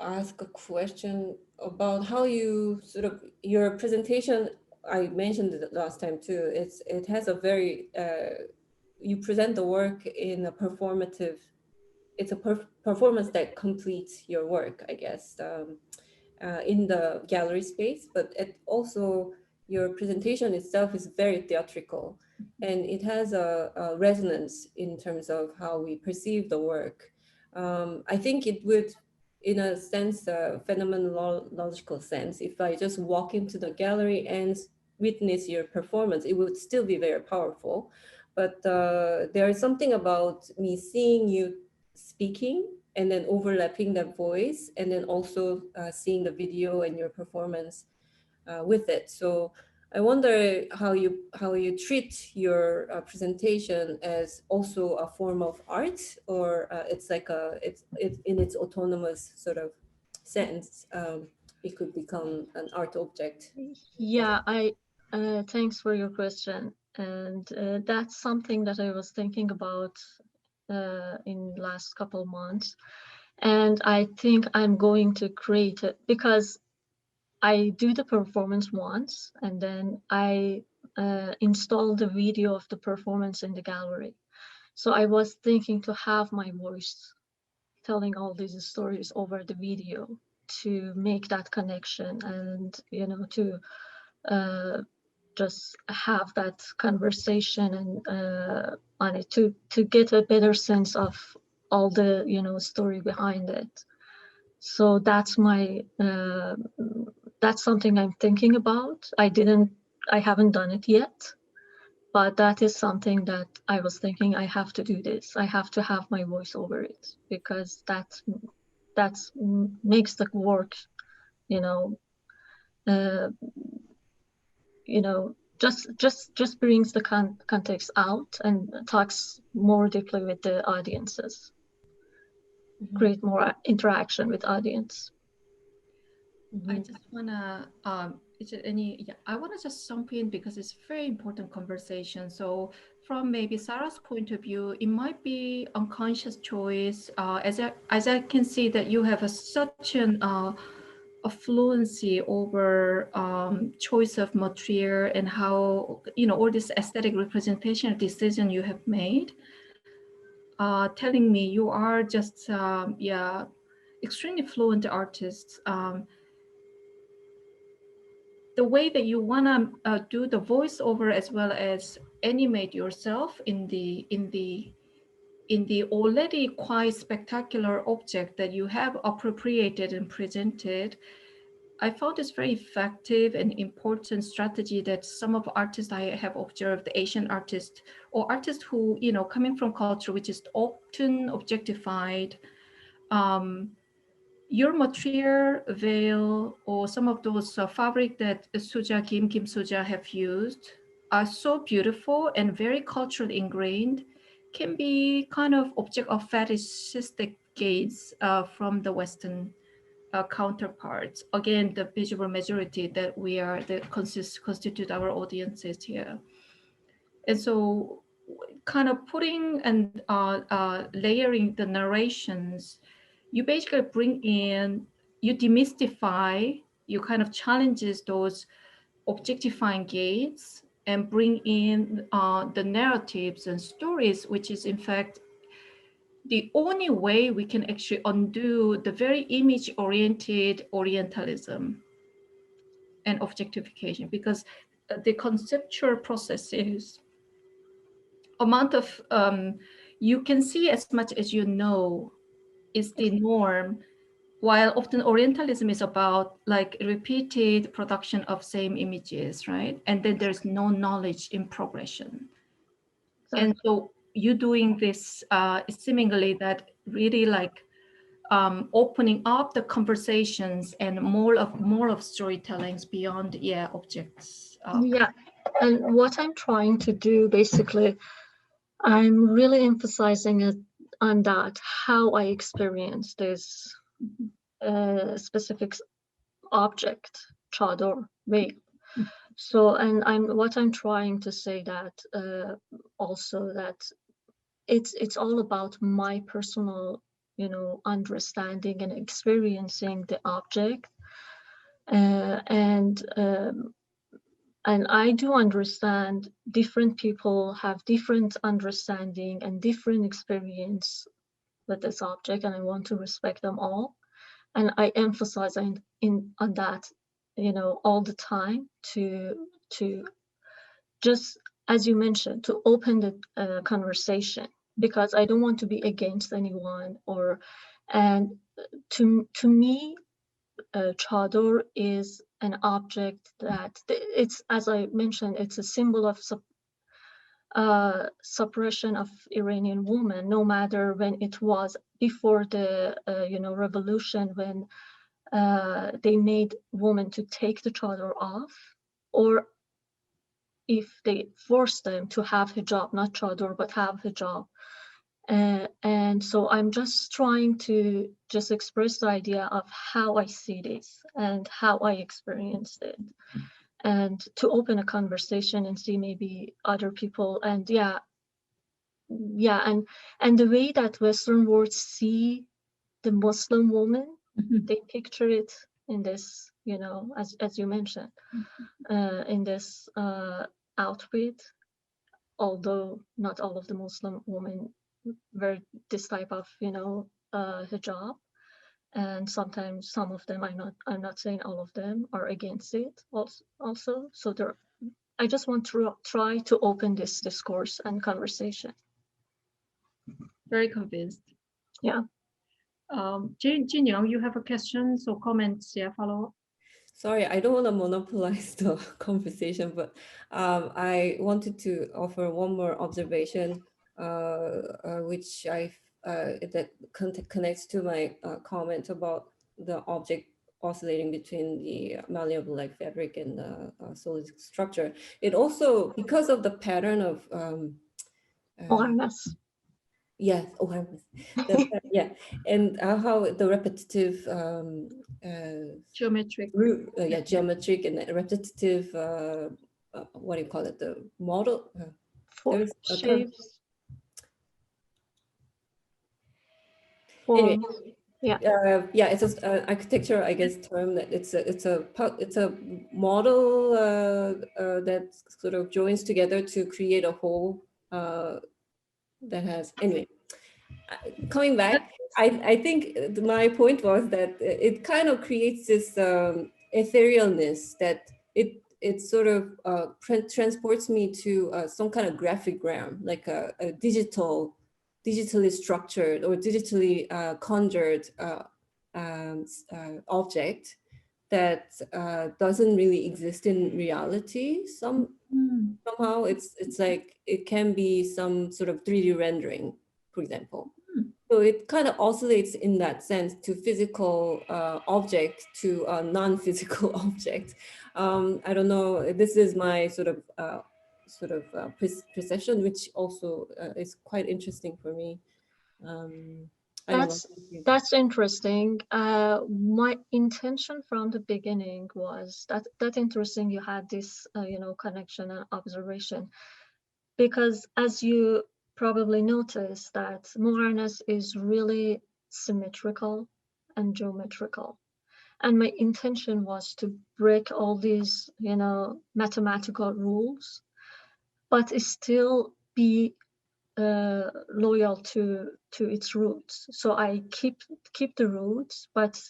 ask a question about how you sort of, your presentation, I mentioned it last time too, it has a very, you present the work in a performative, it's a performance that completes your work, I guess, in the gallery space, but it also, your presentation itself is very theatrical, and it has a resonance in terms of how we perceive the work. I think it would, in a sense, a phenomenological sense, if I just walk into the gallery and witness your performance, it would still be very powerful. But there is something about me seeing you speaking and then overlapping that voice, and then also seeing the video and your performance with it. So I wonder how you treat your presentation as also a form of art, or it's like it's in its autonomous sort of sense. It could become an art object. Yeah, Thanks for your question. And that's something that I was thinking about in last couple months. And I think I'm going to create it because I do the performance once and then I install the video of the performance in the gallery. So I was thinking to have my voice telling all these stories over the video to make that connection and, you know, to just have that conversation and on it to get a better sense of all the, you know, story behind it. So that's my that's something I'm thinking about. I haven't done it yet, but that is something that I was thinking I have to do this. I have to have my voice over it because that makes the work, you know, just brings the context out and talks more deeply with the audiences, create more interaction with audience. I just wanna, is it any, yeah, I wanna just jump in because it's very important conversation. So from maybe Sarah's point of view, it might be unconscious choice. As I can see that you have such an a fluency over choice of material and how, you know, all this aesthetic representation decision you have made, telling me you are just, yeah, extremely fluent artist. The way that you want to do the voiceover as well as animate yourself in the already quite spectacular object that you have appropriated and presented, I found this very effective and important strategy that some of artists I have observed, Asian artists or artists who, you know, coming from culture which is often objectified, your material, veil, or some of those fabric that Kim Suja have used are so beautiful and very culturally ingrained, can be kind of object of fetishistic gaze from the Western counterparts. Again, the visual majority that we are that constitute our audiences here. And so kind of putting and layering the narrations, you basically bring in, you demystify, you kind of challenges those objectifying gaze and bring in the narratives and stories, which is in fact the only way we can actually undo the very image-oriented Orientalism and objectification, because the conceptual processes, amount of, you can see as much as you know is the norm, while often Orientalism is about like repeated production of same images, right? And then there's no knowledge in progression. And so you doing this seemingly that really like opening up the conversations and more of storytellings beyond objects. Yeah, and what I'm trying to do basically, I'm really emphasizing it on that, how I experience this specific object, chador, veil. So, and what I'm trying to say that also that it's all about my personal, you know, understanding and experiencing the object, and I do understand different people have different understanding and different experience with this object, and I want to respect them all. And I emphasize on that, you know, all the time to just, as you mentioned, to open the conversation, because I don't want to be against anyone, or, and to me, chador is an object that it's, as I mentioned, it's a symbol of suppression of Iranian women, no matter when it was before the you know, revolution, when they made women to take the chador off, or if they forced them to have hijab, not chador, but have hijab. And so I'm just trying to just express the idea of how I see this and how I experienced it. and to open a conversation and see maybe other people. And and the way that Western world see the Muslim woman, they picture it in this, you know, as you mentioned, in this outfit, although not all of the Muslim women wear this type of, you know, hijab. And sometimes some of them, I'm not saying all of them are against it also. So there, I just want to try to open this discourse and conversation. Very convinced. Yeah. Jin Young, you have a question, so comments, yeah, follow up. Sorry, I don't want to monopolize the conversation, but I wanted to offer one more observation, which that connects to my comment about the object oscillating between the malleable like fabric and the solid structure. It also, because of the pattern of Awareness. yes, awareness. Yeah, and how the repetitive Geometric. Geometric and repetitive, what do you call it? The model. There is a term. Shapes. Anyway, Yeah. it's an architecture, I guess, term that it's a model that sort of joins together to create a whole that has, anyway. Coming back, I think my point was that it kind of creates this etherealness that it sort of transports me to some kind of graphic realm, like a digitally structured or digitally conjured object that doesn't really exist in reality. Somehow it's like it can be some sort of 3D rendering, for example. So it kind of oscillates in that sense to physical object to non-physical object. I don't know. This is my sort of perception, which also is quite interesting for me. That's interesting. My intention from the beginning was that interesting. You had this, you know, connection and observation, because as you probably noticed that awareness is really symmetrical and geometrical. And my intention was to break all these, you know, mathematical rules, but still be loyal to its roots. So I keep the roots, but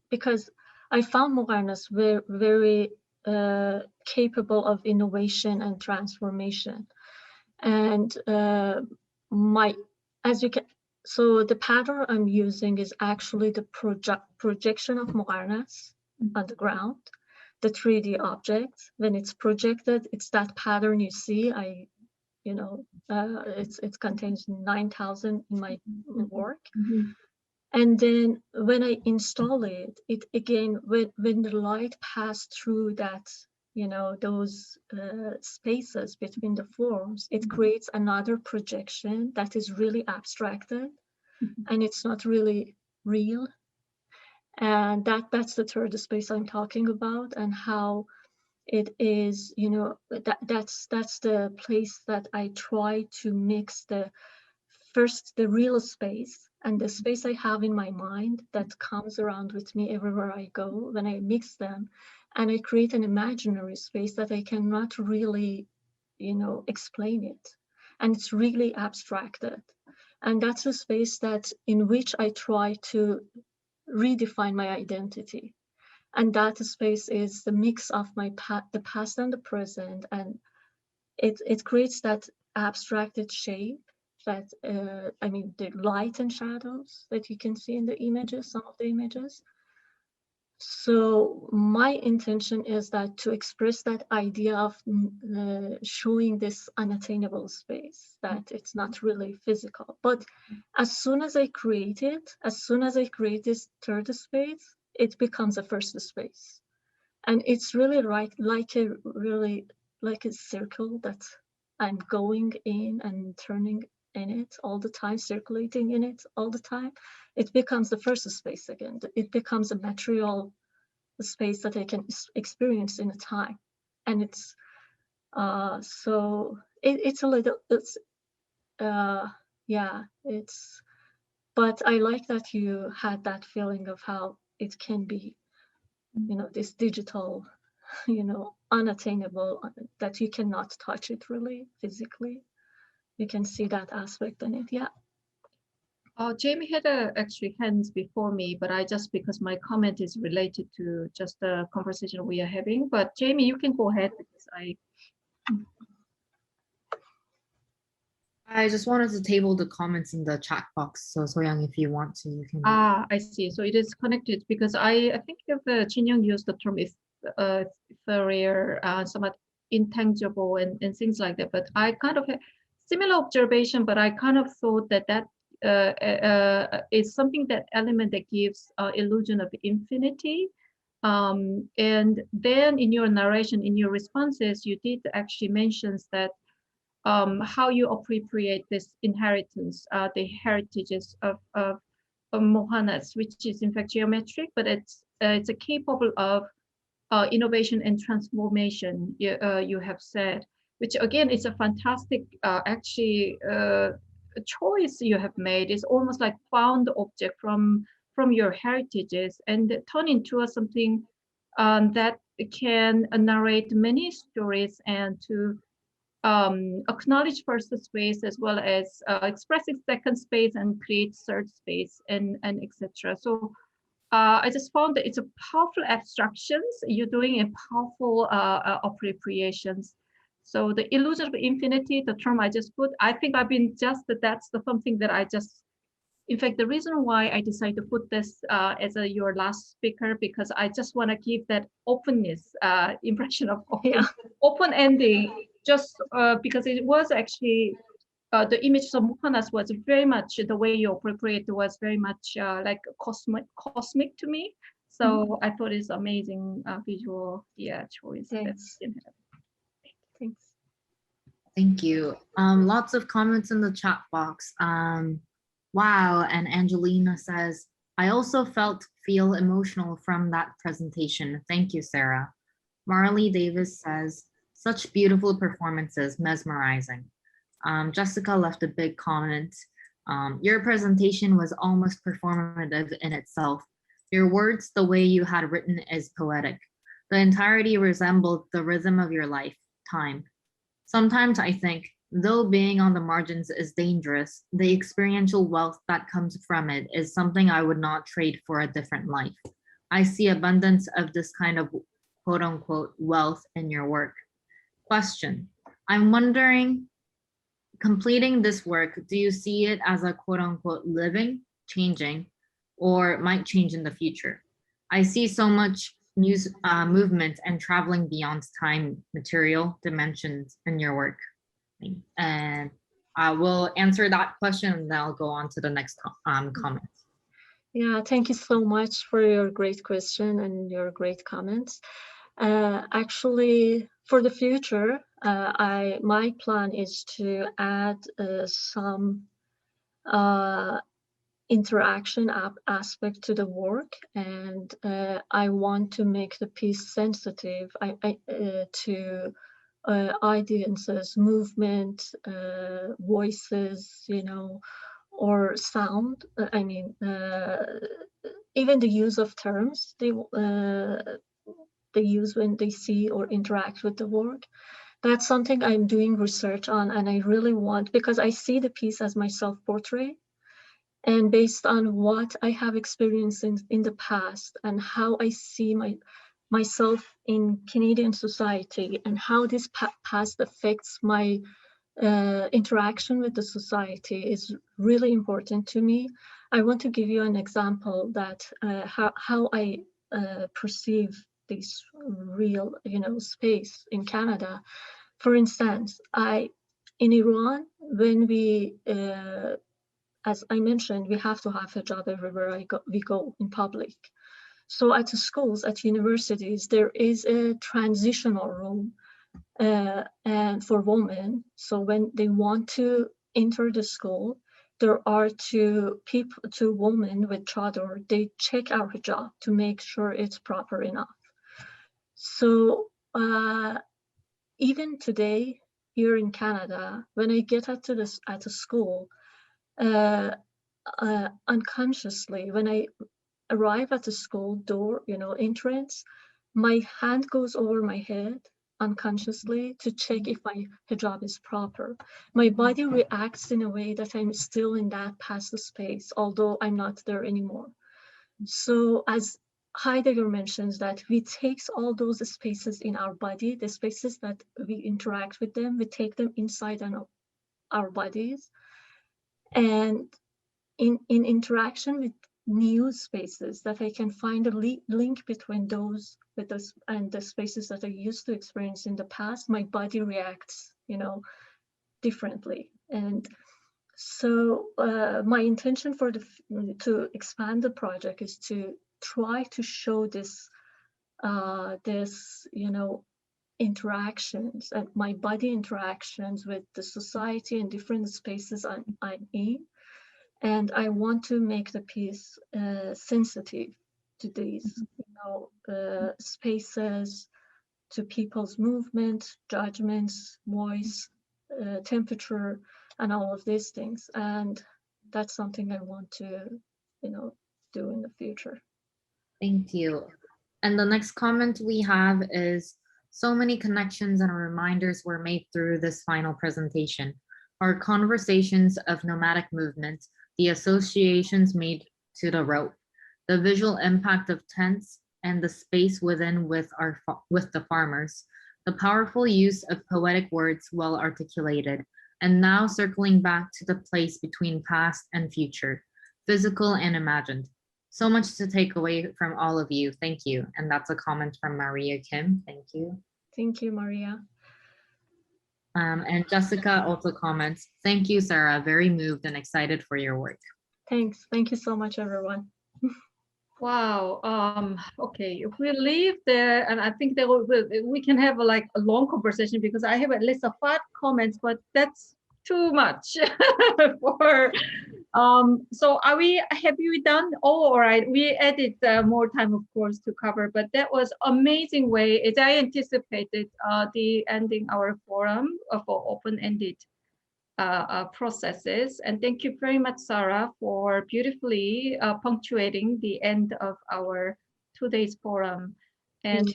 because I found awareness very, very capable of innovation and transformation. And so the pattern I'm using is actually the projection of awareness on the ground, the 3D object. When it's projected, it's that pattern you see. It contains 9,000 in my work. And then when I install it again, when the light passed through that, you know, those spaces between the forms, it creates another projection that is really abstracted, and it's not really real. And that's the third space I'm talking about, and how it is, you know, that's the place that I try to mix the real space and the space I have in my mind that comes around with me everywhere I go. When I mix them, and I create an imaginary space that I cannot really, you know, explain it, and it's really abstracted. And that's a space that in which I try to redefine my identity. And that space is the mix of my the past and the present, and it creates that abstracted shape that I mean, the light and shadows that you can see in the images, some of the images. So my intention is that to express that idea of showing this unattainable space, that it's not really physical. But as soon as I create it, as soon as I create this third space, it becomes a first space. And it's really like a circle that I'm going in and turning in it all the time, circulating in it all the time. It becomes the first space again. It becomes a material space that I can experience in a time. and it's so it's a little, it's yeah, it's, but I like that you had that feeling of how it can be, you know, this digital, you know, unattainable, that you cannot touch it really physically. You can see that aspect in it. Yeah. Jamie had actually hands before me, but I just, because my comment is related to just the conversation we are having. But Jamie, you can go ahead because I just wanted to table the comments in the chat box. So Soyoung, if you want to, you can. I see. So it is connected because I think if Chin-Young used the term ethereal, somewhat intangible and things like that. But I kind of had similar observation, but I kind of thought that that is something, that element that gives illusion of infinity. And then in your narration, in your responses, you did actually mention that how you appropriate this inheritance, the heritages of Mohanas, which is in fact geometric, but it's a capable of innovation and transformation. You have said, which again is a fantastic actually choice you have made. It's almost like found object from your heritages and turn into something that can narrate many stories and to acknowledge first space as well as expressing second space and create third space and etc. So I just found that it's a powerful abstractions you're doing and powerful appropriations. So the illusion of infinity, the term I just put, I think I've been just that's the something that I just, in fact, the reason why I decided to put this as your last speaker, because I just want to give that openness, impression of open ending, just because it was actually the image of Mukhanas was very much, the way you appropriate was very much like cosmic to me. So I thought it's amazing visual choice. Thanks. Thanks. Thank you. Lots of comments in the chat box. Wow, and Angelina says, I also feel emotional from that presentation. Thank you, Sarah. Marli Davis says, such beautiful performances, mesmerizing. Jessica left a big comment. Your presentation was almost performative in itself. Your words, the way you had written, is poetic. The entirety resembled the rhythm of your life, time. Sometimes I think, though being on the margins is dangerous, the experiential wealth that comes from it is something I would not trade for a different life. I see abundance of this kind of quote unquote wealth in your work. Question, I'm wondering, completing this work, do you see it as a quote unquote living, changing, or might change in the future? I see so much movement and traveling beyond time, material, dimensions in your work. And I will answer that question and then I'll go on to the next comment. Yeah, thank you so much for your great question and your great comments. Actually, for the future, my plan is to add some interaction aspect to the work, and I want to make the piece sensitive to audiences, movement, voices, you know, or sound. I mean, even the use of terms they use when they see or interact with the work. That's something I'm doing research on, and I really want, because I see the piece as my self-portrait, and based on what I have experienced in the past and how I see myself in Canadian society and how this past affects my interaction with the society is really important to me. I want to give you an example that how I perceive this real, you know, space in Canada. For instance, in Iran, when we as I mentioned, we have to have hijab everywhere we go in public. So at the schools, at universities, there is a transitional room and for women. So when they want to enter the school, there are two women with chador. They check our hijab to make sure it's proper enough. So even today here in Canada, when I get at a school, unconsciously, when I arrive at the school door, entrance, my hand goes over my head unconsciously to check if my hijab is proper. My body reacts in a way that I'm still in that past space, although I'm not there anymore. So as Heidegger mentions that we take all those spaces in our body, the spaces that we interact with them, we take them inside our bodies. And in interaction with new spaces, that I can find a link between those and the spaces that I used to experience in the past, my body reacts, differently. And so my intention to expand the project is to try to show this, interactions and my body interactions with the society and different spaces I'm in. And I want to make the piece sensitive to these, spaces, to people's movement, judgments, voice, temperature, and all of these things. And that's something I want to, do in the future. Thank you. And the next comment we have is, so many connections and reminders were made through this final presentation. Our conversations of nomadic movement, the associations made to the rope, the visual impact of tents and the space within with the farmers, the powerful use of poetic words well articulated, and now circling back to the place between past and future, physical and imagined. So much to take away from all of you. Thank you. And that's a comment from Maria Kim. Thank you. Thank you, Maria. And Jessica also comments, thank you, Sarah. Very moved and excited for your work. Thanks. Thank you so much, everyone. Wow. Okay, if we leave there, and I think we can have a long conversation, because I have a list of 5 comments, but that's too much for. So have we done? Oh, all right. We added more time, of course, to cover, but that was amazing way, as I anticipated, the ending our forum for open-ended processes. And thank you very much, Sarah, for beautifully punctuating the end of our today's forum. And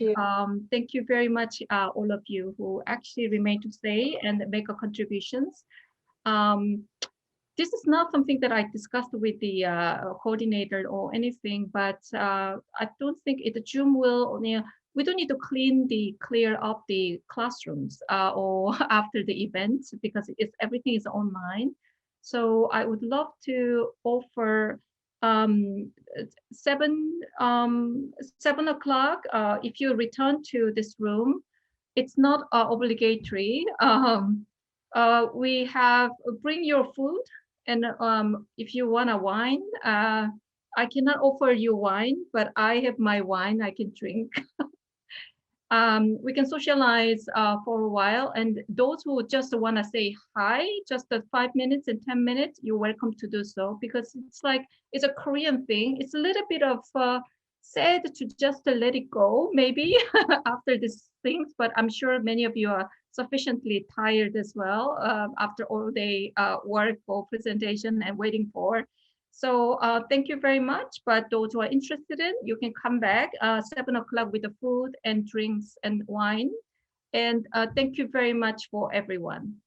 thank you very much, all of you who actually remain to stay and make a contributions. This is not something that I discussed with the coordinator or anything, but I don't think Zoom will, we don't need to clear up the classrooms or after the event, because everything is online. So I would love to offer 7 o'clock. If you return to this room, it's not obligatory. We have bring your food, and if you want a wine, I cannot offer you wine, but I have my wine I can drink. We can socialize for a while, and those who just want to say hi, just 5 minutes and 10 minutes, you're welcome to do so, because it's a Korean thing. It's a little bit of sad to just let it go, maybe after these things, but I'm sure many of you are sufficiently tired as well after all day work for presentation and waiting for. So thank you very much. But those who are interested in, you can come back 7 o'clock with the food and drinks and wine. And thank you very much for everyone.